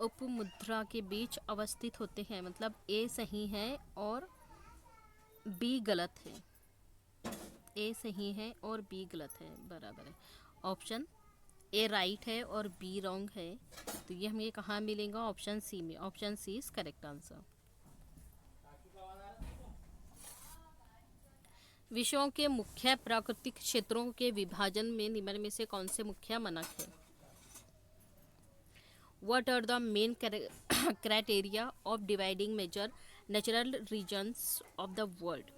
A: उपमुद्रा के बीच अवस्थित होते हैं, मतलब ए सही है और बी गलत है। ए सही है और बी गलत है, बराबर है। ऑप्शन ए राइट है और बी रॉन्ग है, तो ये हमें कहाँ मिलेगा? ऑप्शन सी में। Option C is correct answer. विषयों के मुख्य प्राकृतिक क्षेत्रों के विभाजन में निम्न में से कौन से मुख्य मानक है? What are the main criteria of dividing major natural regions of the world?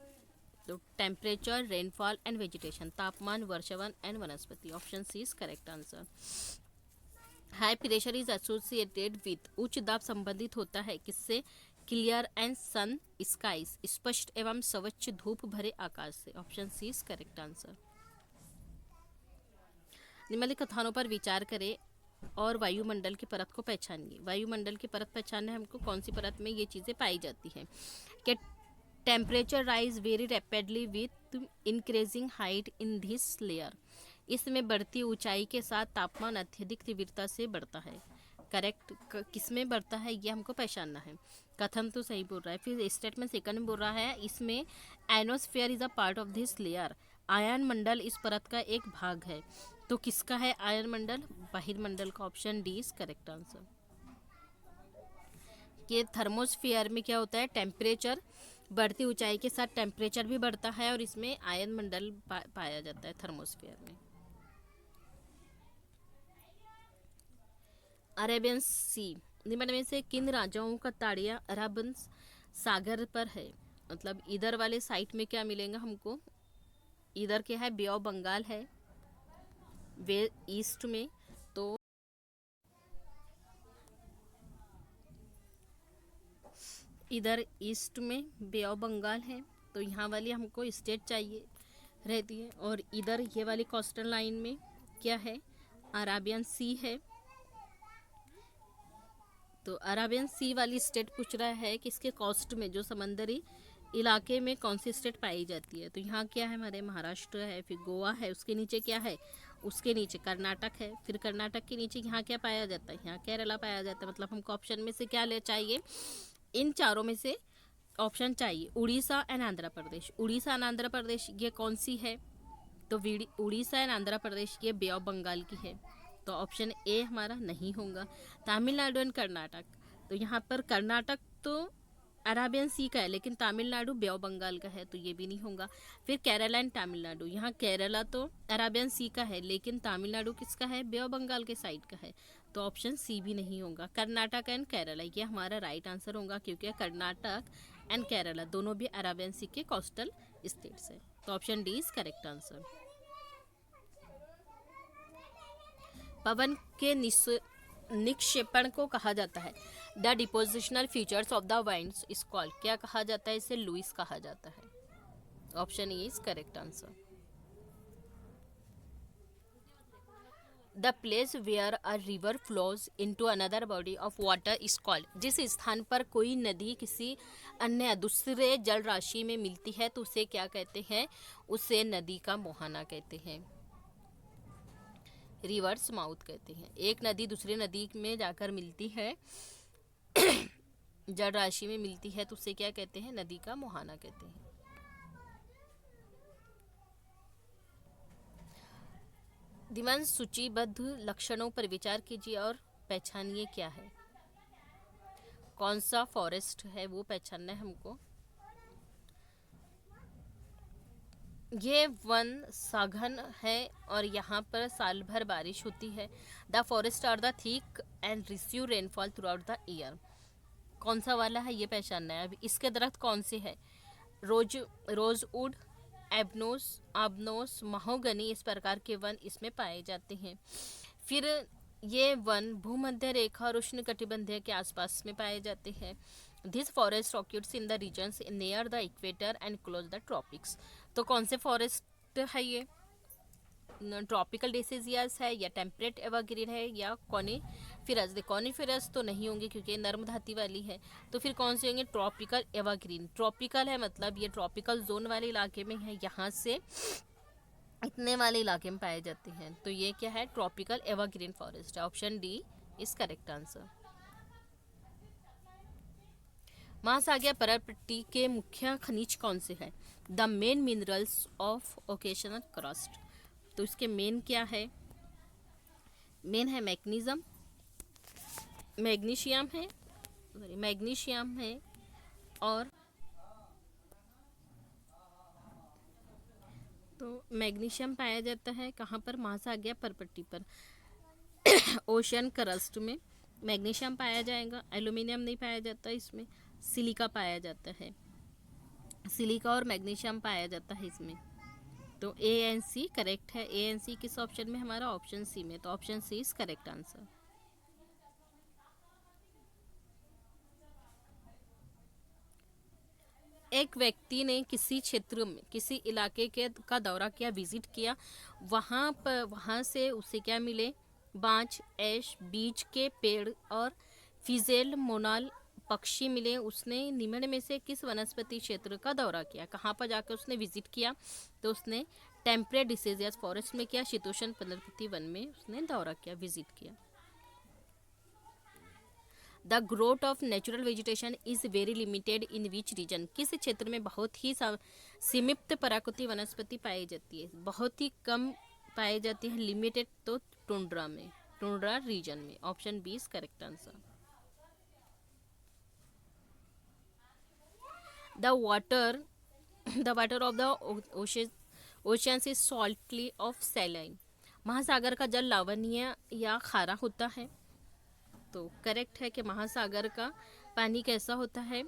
A: तो टेम्परेचर, रेनफॉल एंड वेजिटेशन, तापमान, वर्षावन एंड वनस्पति। Option C is correct answer. High pressure is associated with, उच्च दाब संबंधित होता है किससे? क्लियर एंड सन स्काइज, स्पष्ट एवं स्वच्छ धूप भरे आकाश से। Option C is correct answer. निम्नलिखित कथनों पर विचार करें और वायुमंडल की परत को पहचानिए। वायुमंडल की परत पहचानना है हमको, कौन सी परत में ये चीज़ें पाई जाती हैं? कि temperature rise very rapidly with increasing height in this layer, इसमें बढ़ती ऊंचाई के साथ तापमान अत्यधिक तीव्रता से बढ़ता है। करेक्ट, किस में बढ़ता है ये हमको पहचानना है। कथन तो सही बोल रहा है। फिर स्टेटमेंट सेकंड में बोल रहा है इसमें ionosphere is a part of this layer, आयन मंडल इस परत का एक भाग है। तो किसका है आयन मंडल? बहिर्मंडल का। Option D is correct answer. ये थर्मोस्फीयर में क्या होता है? टेम्परेचर, बढ़ती ऊंचाई के साथ टेम्परेचर भी बढ़ता है और इसमें आयन मंडल पाया जाता है थर्मोस्फीयर में। अरेबियन सी, निम्न में से किन राज्यों का ताड़िया अरब सागर पर है? मतलब इधर वाले साइट में क्या मिलेगा हमको? इधर क्या है? बे ऑफ बंगाल है वे ईस्ट में, तो इधर ईस्ट में बे ऑफ बंगाल है, तो यहाँ वाली हमको स्टेट चाहिए रहती है। और इधर ये वाली कोस्टल लाइन में क्या है? अराबियन सी है। तो अराबियन सी वाली स्टेट पूछ रहा है कि इसके कोस्ट में, जो समंदरी इलाके में कौन सी स्टेट पाई जाती है? तो यहाँ क्या है? हमारे महाराष्ट्र है, फिर गोवा है, उसके नीचे क्या है? उसके नीचे कर्नाटक है, फिर कर्नाटक के नीचे यहाँ क्या पाया जाता है? यहाँ केरला पाया जाता है। मतलब हमको ऑप्शन में से क्या ले चाहिए? इन चारों में से ऑप्शन चाहिए। उड़ीसा एंड आंध्र प्रदेश। उड़ीसा एंड आंध्र प्रदेश ये कौन सी है? तो उड़ीसा एंड आंध्र प्रदेश ये बे ऑफ बंगाल की है, तो ऑप्शन ए हमारा नहीं होगा। तमिलनाडु एंड कर्नाटक, तो यहाँ पर कर्नाटक तो अराबियन सी का है, लेकिन तमिलनाडु बे ऑफ बंगाल का है, तो ये भी नहीं होगा। फिर केरला एंड तमिलनाडु, यहाँ केरला तो अराबियन सी का है, लेकिन तमिलनाडु किसका है? बे ऑफ बंगाल के साइड का है, तो ऑप्शन सी भी नहीं होगा। कर्नाटक एंड केरला ये हमारा राइट आंसर होगा, क्योंकि कर्नाटक एंड केरला दोनों भी अराबियन सी के कोस्टल स्टेट्स है, तो option D is correct answer. पवन के निक्षेपण को कहा जाता है? The depositional features of the winds is called, क्या कहा जाता है इसे? लुइस कहा जाता है। Option A is correct answer. The place where a river flows into another body of water is called, जिस स्थान पर कोई नदी किसी अन्य दूसरे जल राशि में मिलती है तो उसे क्या कहते हैं? उसे नदी का मुहाना कहते हैं, रिवर्स माउथ कहते हैं। एक नदी दूसरी नदी में जाकर मिलती है, जल राशि में मिलती है, तो उसे क्या कहते हैं? नदी का मुहाना कहते हैं। दिवंश सूचीबद्ध लक्षणों पर विचार कीजिए और पहचानिए क्या है। कौन सा फॉरेस्ट है वो पहचानना है हमको। ये वन सघन है और यहाँ पर साल भर बारिश होती है। The forest are the thick and receive rainfall throughout the year, कौन सा वाला है ये पहचानना है। अभी इसके दरख्त कौन से है? रोजवुड, आबनोस, महोगनी, इस प्रकार के वन इसमें पाए जाते हैं। फिर ये वन भूमध्य रेखा और उष्ण कटिबंधीय के आसपास में पाए जाते हैं। This forest occurs in the regions near the equator and close the tropics, तो कौन से फॉरेस्ट है ये? ट्रॉपिकल डेसिजियास है या टेम्परेट एवरग्रीन है या कॉनिफेरस? कॉनिफेरस तो नहीं होंगे क्योंकि नर्म धाती वाली है, तो फिर कौन से होंगे? Tropical evergreen. ट्रॉपिकल है मतलब ये ट्रॉपिकल जोन वाले इलाके में है, यहाँ से इतने वाले इलाके में पाए जाते हैं, तो ये क्या है? ट्रॉपिकल एवरग्रीन फॉरेस्ट है। Option D is correct answer. महासागरीय परपट्टी के मुख्य खनिज कौन से हैं? The main minerals of oceanic crust, तो इसके मेन क्या है? मेन है मैग्नीशियम, मैग्नीशियम है, सॉरी मैग्नीशियम है, और तो मैग्नीशियम पाया जाता है कहाँ पर, महासागर परपट्टी पर, ओशन क्रस्ट में मैग्नीशियम पाया जाएगा। एल्यूमिनियम नहीं पाया जाता, इसमें सिलिका पाया जाता है, सिलिका और मैग्नीशियम पाया जाता है इसमें। तो ए एंड सी करेक्ट है। ए एंड सी किस ऑप्शन में, हमारा ऑप्शन सी में, तो option C is correct answer. एक व्यक्ति ने किसी क्षेत्र में, किसी इलाके के का दौरा किया, विजिट किया, वहाँ से उसे क्या मिले, बांज, ऐश, बीज के पेड़ और फिजेल मोनाल पक्षी मिले। उसने निम्न में से किस वनस्पति क्षेत्र का दौरा किया, कहाँ पर जाकर उसने विजिट किया, तो उसने टेम्परेट डिसीजियस फॉरेस्ट में किया, शीतोष्ण पर्णपाती वन में उसने दौरा किया, विजिट किया। The growth of natural vegetation is very limited in which region, किस क्षेत्र में बहुत ही सीमित प्राकृतिक वनस्पति पाई जाती है, बहुत ही कम पाई जाती है, लिमिटेड, तो टुंड्रा में, टुंड्रा रीजन में, option B is correct answer. The water of the oceans is salty of saline, महासागर का जल लवणीय या खारा होता है, तो करेक्ट है कि महासागर का पानी कैसा होता है,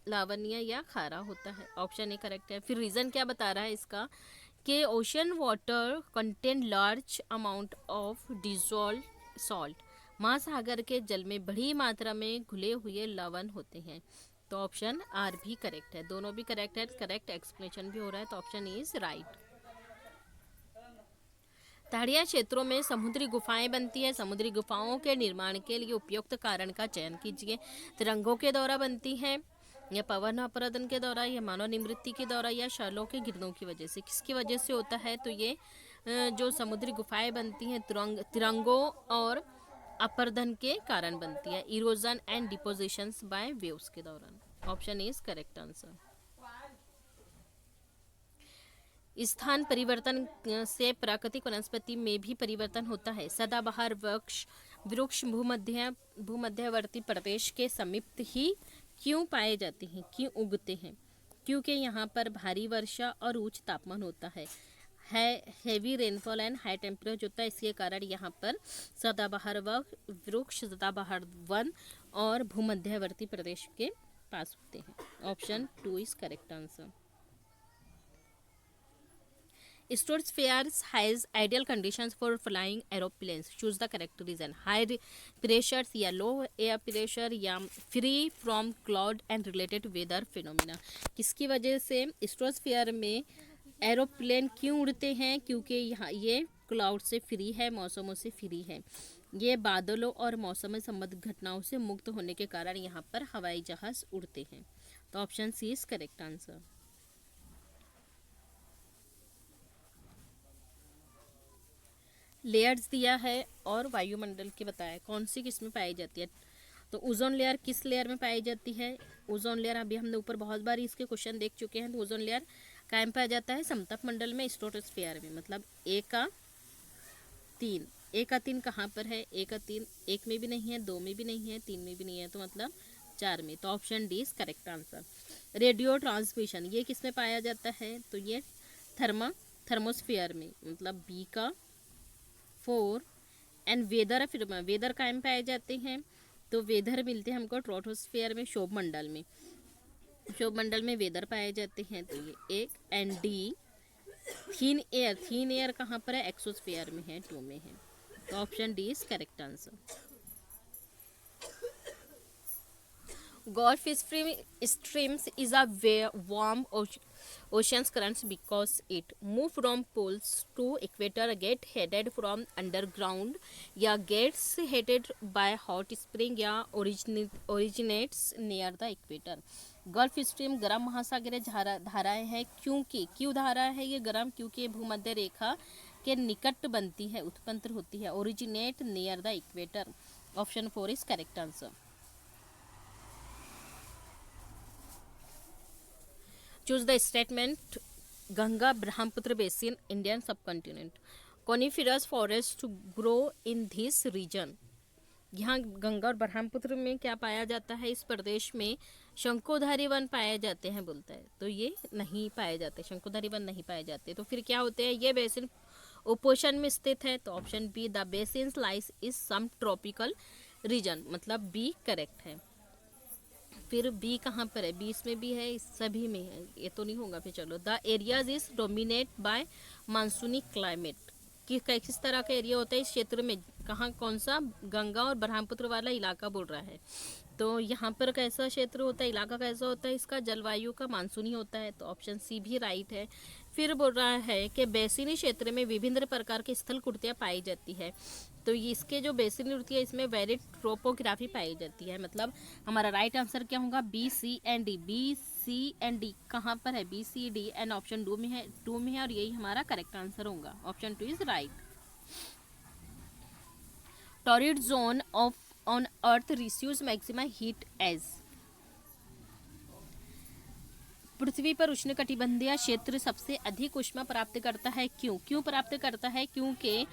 A: लवणीय या खारा होता है, ऑप्शन ए करेक्ट है। फिर रीज़न क्या बता रहा है इसका, कि ocean water contain large amount of dissolve salt, महासागर के जल में बड़ी मात्रा में घुले हुए लवण होते हैं, तो ऑप्शन आर भी करेक्ट है, दोनों भी करेक्ट है, करेक्ट एक्सप्लेनेशन भी हो रहा है, तो ऑप्शन ए इज राइट। तटीय क्षेत्रों में समुद्री गुफाएं बनती है, समुद्री गुफाओं के निर्माण के लिए उपयुक्त कारण का चयन कीजिए। तिरंगों के द्वारा बनती है, या पवन अपरदन के द्वारा, या मानव निवृत्ति के द्वारा, या शैलों के गिरणों की वजह से, किसकी वजह से होता है, तो ये जो समुद्री गुफाएं बनती हैं तिरंगों और अपरदन के कारण बनती है, erosion and depositions by waves के दौरान, ऑप्शन इज करेक्ट आंसर। स्थान परिवर्तन से प्राकृतिक वनस्पति में भी परिवर्तन होता है, सदाबहार वृक्ष भूमध्यवर्ती प्रदेश के समीप ही क्यों पाए जाते हैं, क्यों उगते हैं, क्योंकि यहाँ पर भारी वर्षा और उच्च तापमान होता है, heavy rainfall and high temperature होता है, इसके कारण यहाँ पर सदाबहार वृक्ष, सदाबहार वन और भूमध्यवर्ती प्रदेश के पास होते हैं, option 2 is correct answer. Stratosphere has ideal conditions for flying aeroplanes. Choose the correct reason. High pressure या low air pressure या free from cloud and related weather phenomena. किसकी वजह से स्ट्रोस्फीयर में एरोप्लेन क्यों उड़ते हैं, क्योंकि यहाँ ये क्लाउड से फ्री है, मौसमों से फ्री है, ये बादलों और मौसम संबंधित घटनाओं से मुक्त होने के कारण यहाँ पर हवाई जहाज उड़ते हैं, तो option C is correct answer. Layers दिया है और वायुमंडल की बताया, कौन सी किस में पाई जाती है, तो ओजोन लेयर किस लेयर में पाई जाती है, ओजोन लेयर अभी हमने ऊपर बहुत बार इसके क्वेश्चन देख चुके हैं, तो ओजोन लेयर कहाँ में पाया जाता है, समताप मंडल में, स्ट्रेटोस्फीयर में, मतलब ए का 3 कहाँ पर है, ए का 3 एक में भी नहीं है, 2 में भी नहीं है, 3 में भी नहीं है, तो मतलब 4 में, तो option D is correct answer. Radio transmission ये किस में पाया जाता है, तो ये थर्मोस्फीयर में, मतलब बी का 4, एंड वेदर, फिर वेदर कहाँ में पाए जाते हैं, तो वेदर मिलते हैं हमको ट्रोपोस्फीयर में, शोभ मंडल में वेदर पाए जाते हैं, तो ये एक, एंड डी थीन एयर कहाँ पर है, एक्सोस्फीयर में है, 2 में है, तो option D is correct answer. Gulf streams is a warm ocean currents because it move from poles to equator, get headed from underground या gets headed by hot spring या originates near the equator। Gulf stream गर्म महासागरीय धाराएं हैं, क्यों धारा है ये गर्म, क्योंकि भूमध्य रेखा के निकट बनती है, उत्पन्न होती है, originate near the equator, option 4 is correct answer. Choose the statement, Ganga Brahmaputra basin Indian subcontinent, coniferous forest grow in this region. यहाँ गंगा और ब्रह्मपुत्र में क्या पाया जाता है, इस प्रदेश में शंकुधारी वन पाए जाते हैं बोलता है, तो ये नहीं पाए जाते, शंकुधारी वन नहीं पाए जाते। तो फिर क्या होते हैं, ये बेसिन उपोषण में स्थित है, तो option B the basin lies is some tropical region, मतलब बी करेक्ट है। फिर बी कहाँ पर है, बी इसमें भी है, इस सभी में है, ये तो नहीं होगा। फिर चलो, the areas is dominate by मानसूनी क्लाइमेट, कि किस तरह का एरिया होता है इस क्षेत्र में, कहाँ कौन सा, गंगा और ब्रह्मपुत्र वाला इलाका बोल रहा है। तो यहाँ पर कैसा क्षेत्र होता है, इलाका कैसा होता है इसका, जलवायु का मानसूनी होता है, तो ऑप्शन सी भी राइट है। फिर बोल रहा है कि बेसिनी क्षेत्र में विभिन्न प्रकार की स्थल कुर्तियाँ पाई जाती है, तो ये इसके जो बेसिनी होती है इसमें वेरिड ट्रोपोग्राफी पाई जाती है, मतलब हमारा राइट आंसर क्या होगा, B C and D. B C and D कहाँ पर है, B C D and option two में है और यही हमारा करेक्ट आंसर होगा, option two is right. Torrid zone of on earth receives maximum heat as, पृथ्वी पर उष्णकटिबंधीय क्षेत्र सबसे अधिक ऊष्मा प्राप्त करता है, क्यों प्राप्त करता है, क्योंकि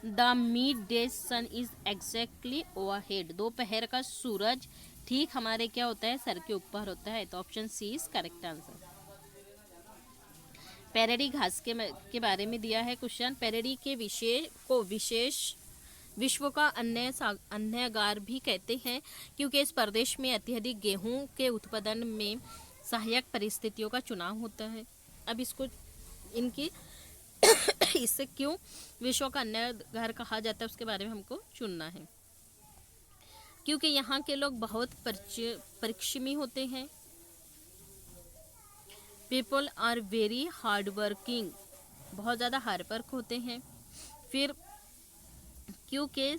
A: the mid day sun is exactly overhead, दोपहर का सूरज ठीक हमारे क्या होता है, सर के ऊपर होता है, तो option C is correct answer. पैरेडी घास के बारे में दिया है क्वेश्चन। पैरेडी के विशेष विश्व का अन्नगार भी कहते हैं, क्योंकि इस प्रदेश में अत्यधिक गेहूं के उत्पादन में सहायक परिस्थितियों का चुनाव होता है। अब इसको इनकी इससे क्यों विश्व का अन्नगार कहा जाता है उसके बारे में हमको चुनना है, क्योंकि यहाँ के लोग बहुत परिश्रमी होते हैं, people are very hard working, बहुत ज़्यादा हार्ड वर्क होते हैं। फिर क्योंकि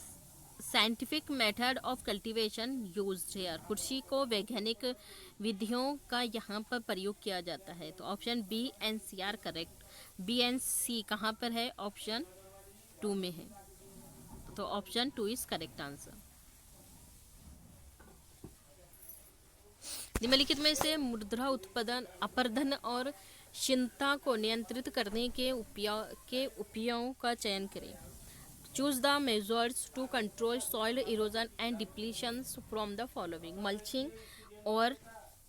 A: scientific method of cultivation used here, कृषि को वैज्ञानिक विधियों का यहाँ पर प्रयोग किया जाता है, तो option B and C are correct. B and C कहाँ पर है, ऑप्शन टू में है, तो option two is correct answer. निम्नलिखित में से मुद्रा उत्पादन अपर्धन और क्षीणता को नियंत्रित करने के उपायों का चयन करें। Choose the measures to control soil erosion and depletions from the following, mulching और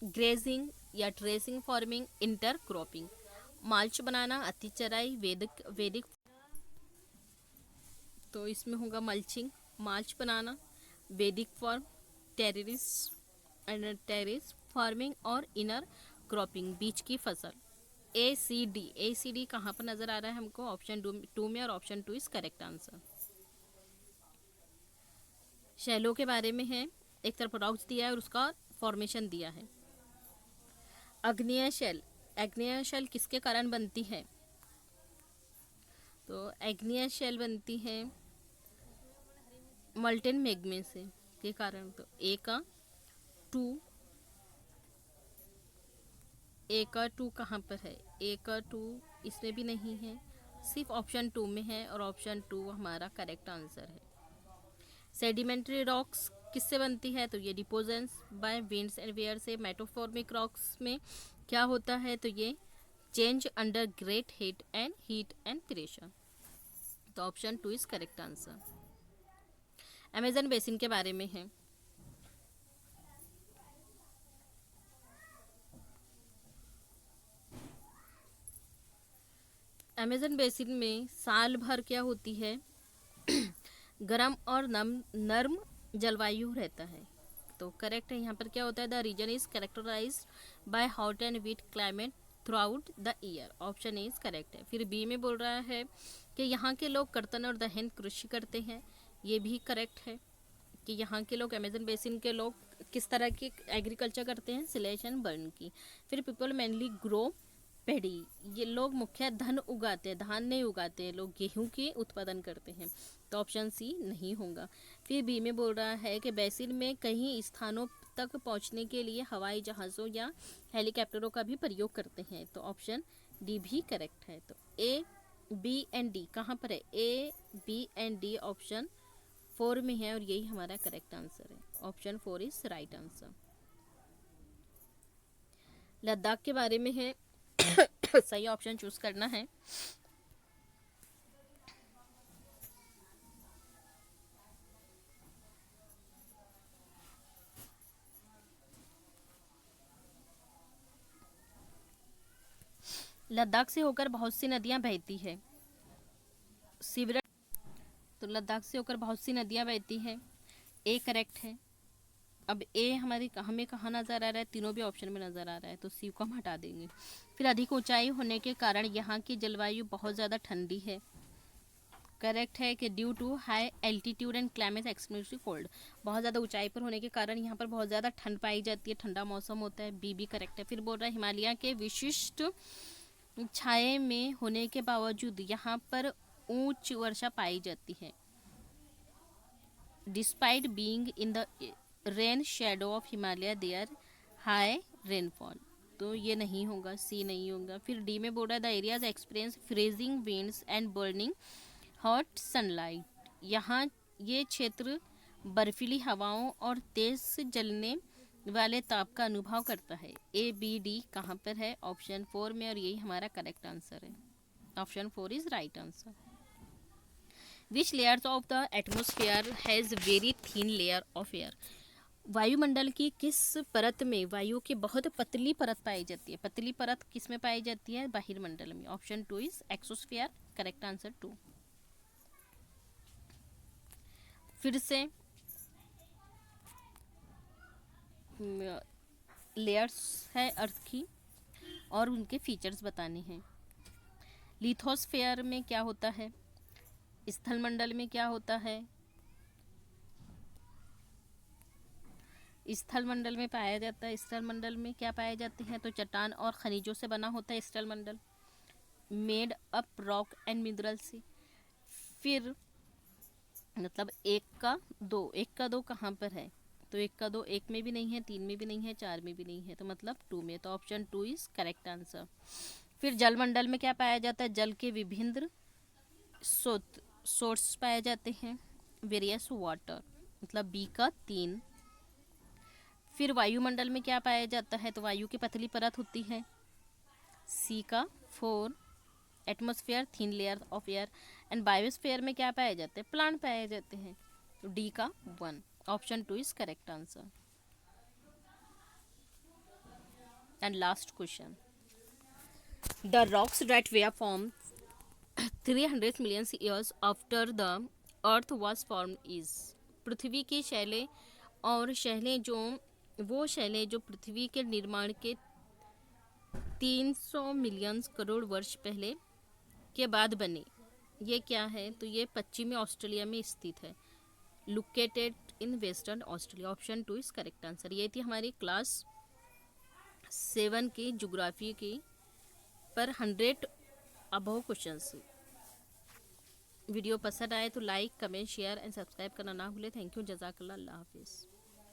A: ग्रेजिंग या terracing farming, intercropping. Mulch बनाना, अति चराई, वैदिक, तो इसमें होगा मल्चिंग, माल्च बनाना, वैदिक फॉर्म, टेरेस फार्मिंग और इनर क्रॉपिंग, बीज की फसल। ए सी डी कहाँ पर नजर आ रहा है हमको, ऑप्शन टू में, और option two is correct answer. शैलों के बारे में है, एक तरफ रॉक्स दिया है और उसका फॉर्मेशन दिया है। आग्नेय शेल किसके कारण बनती है, तो आग्नेय शेल बनती है मल्टेन मैग्मा से के कारण, तो ए का टू कहाँ पर है, ए का टू इसमें भी नहीं है, सिर्फ ऑप्शन टू में है और ऑप्शन टू हमारा करेक्ट आंसर है। सेडिमेंट्री रॉक्स किससे बनती है, तो ये deposits by winds and wear से। मेटोफॉर्मिक रॉक्स में क्या होता है, तो ये change under great heat and pressure, तो option two is correct answer. Amazon basin के बारे में है। अमेजन बेसिन में साल भर क्या होती है, गर्म और नर्म जलवायु रहता है, तो करेक्ट है। यहाँ पर क्या होता है, the reason is characterized by hot and wet climate through the year, option A is correct है। फिर बी में बोल रहा है कि यहाँ के लोग कर्तन और दहन कृषि करते हैं, ये भी करेक्ट है कि यहाँ के लोग, अमेजन बेसिन के लोग किस तरह की एग्रीकल्चर करते हैं, सिलेश एंड बर्न की। फिर पीपल मेनली ग्रो पेडी, ये लोग मुख्य धान उगाते हैं, धान नहीं उगाते हैं, लोग गेहूं की उत्पादन करते हैं, तो ऑप्शन सी नहीं होगा। फिर बी में बोल रहा है कि बेसिन में कई स्थानों तक पहुंचने के लिए हवाई जहाज़ों या हेलीकॉप्टरों का भी प्रयोग करते हैं, तो ऑप्शन डी भी करेक्ट है। तो ए बी एंड डी कहाँ पर है, A B and D option 4 में है और यही हमारा करेक्ट आंसर है, option 4 is right answer. Ladakh के बारे में है, सही ऑप्शन चूज करना है। लद्दाख से होकर बहुत सी नदियां बहती है। सिवरेट, तो लद्दाख से होकर बहुत सी नदियां बहती हैं, ए करेक्ट है। अब ए हमें कहाँ नज़र आ रहा है, तीनों भी ऑप्शन में नज़र आ रहा है, तो सी को हम हटा देंगे। फिर अधिक ऊंचाई होने के कारण यहाँ की जलवायु बहुत ज़्यादा ठंडी है। करेक्ट है कि due to high altitude and climate extremely cold, बहुत ज़्यादा ऊंचाई पर होने के कारण यहाँ पर बहुत ज़्यादा ठंड पाई जाती है, ठंडा मौसम होता है। बी भी करेक्ट है। फिर बोल रहा है हिमालय के विशिष्ट छाये में होने के बावजूद यहाँ पर ऊंच वर्षा पाई जाती है। Despite being in the rain shadow of Himalaya there high rainfall, तो ये नहीं होगा, सी नहीं होगा। फिर डी में बोल रहा है the areas experience freezing winds and burning hot sunlight, यहाँ ये क्षेत्र बर्फीली हवाओं और तेज जलने वाले ताप का अनुभव करता है। ए बी डी कहाँ पर है, ऑप्शन 4 में, और यही हमारा करेक्ट आंसर है। Option 4 is right answer. Which layers of the atmosphere has very thin layer of air, वायुमंडल की किस परत में वायु की बहुत पतली परत पाई जाती है। पतली परत किस में पाई जाती है, बहिर्मंडल में। Option 2 is exosphere, correct answer 2। फिर से लेयर्स है अर्थ की और उनके फीचर्स बताने हैं। लिथोस्फेयर में क्या होता है, स्थलमंडल में क्या होता है, स्थलमंडल में पाया जाता है। स्थलमंडल में क्या पाए जाते हैं, तो चट्टान और खनिजों से बना होता है स्थलमंडल, made up rock and mineral से। फिर मतलब एक का दो कहाँ पर है, तो एक का दो एक में भी नहीं है, 3 में भी नहीं है, 4 में भी नहीं है, तो मतलब 2 में, तो ऑप्शन 2 इज करेक्ट आंसर। फिर जलमंडल में क्या पाया जाता है, जल के विभिन्न सोर्स पाए जाते हैं, वेरियस वाटर, मतलब बी का 3। फिर वायुमंडल में क्या पाया जाता है, तो वायु की पतली परत होती है, सी का 4। Atmosphere thin layer of air. And biosphere में क्या पाए जाते हैं, प्लांट पाए जाते हैं, तो डी का 1। Option 2 is correct answer. And last question, the rocks that were form 300 million years after the earth was form is, पृथ्वी की शैलें और शैलें जो पृथ्वी के निर्माण के 300 मिलियन करोड़ वर्ष पहले के बाद बने, ये क्या है, तो ये पश्चिमी ऑस्ट्रेलिया में स्थित है, located in western Australia. Option 2 is correct answer. ये थी हमारी क्लास 7 की ज्योग्राफी की पर 100 अबव क्वेश्चंस। वीडियो पसंद आए तो like, comment, share and subscribe करना ना भूले। थैंक यू, जज़ाकल्लाह, अल्लाह हाफिज़।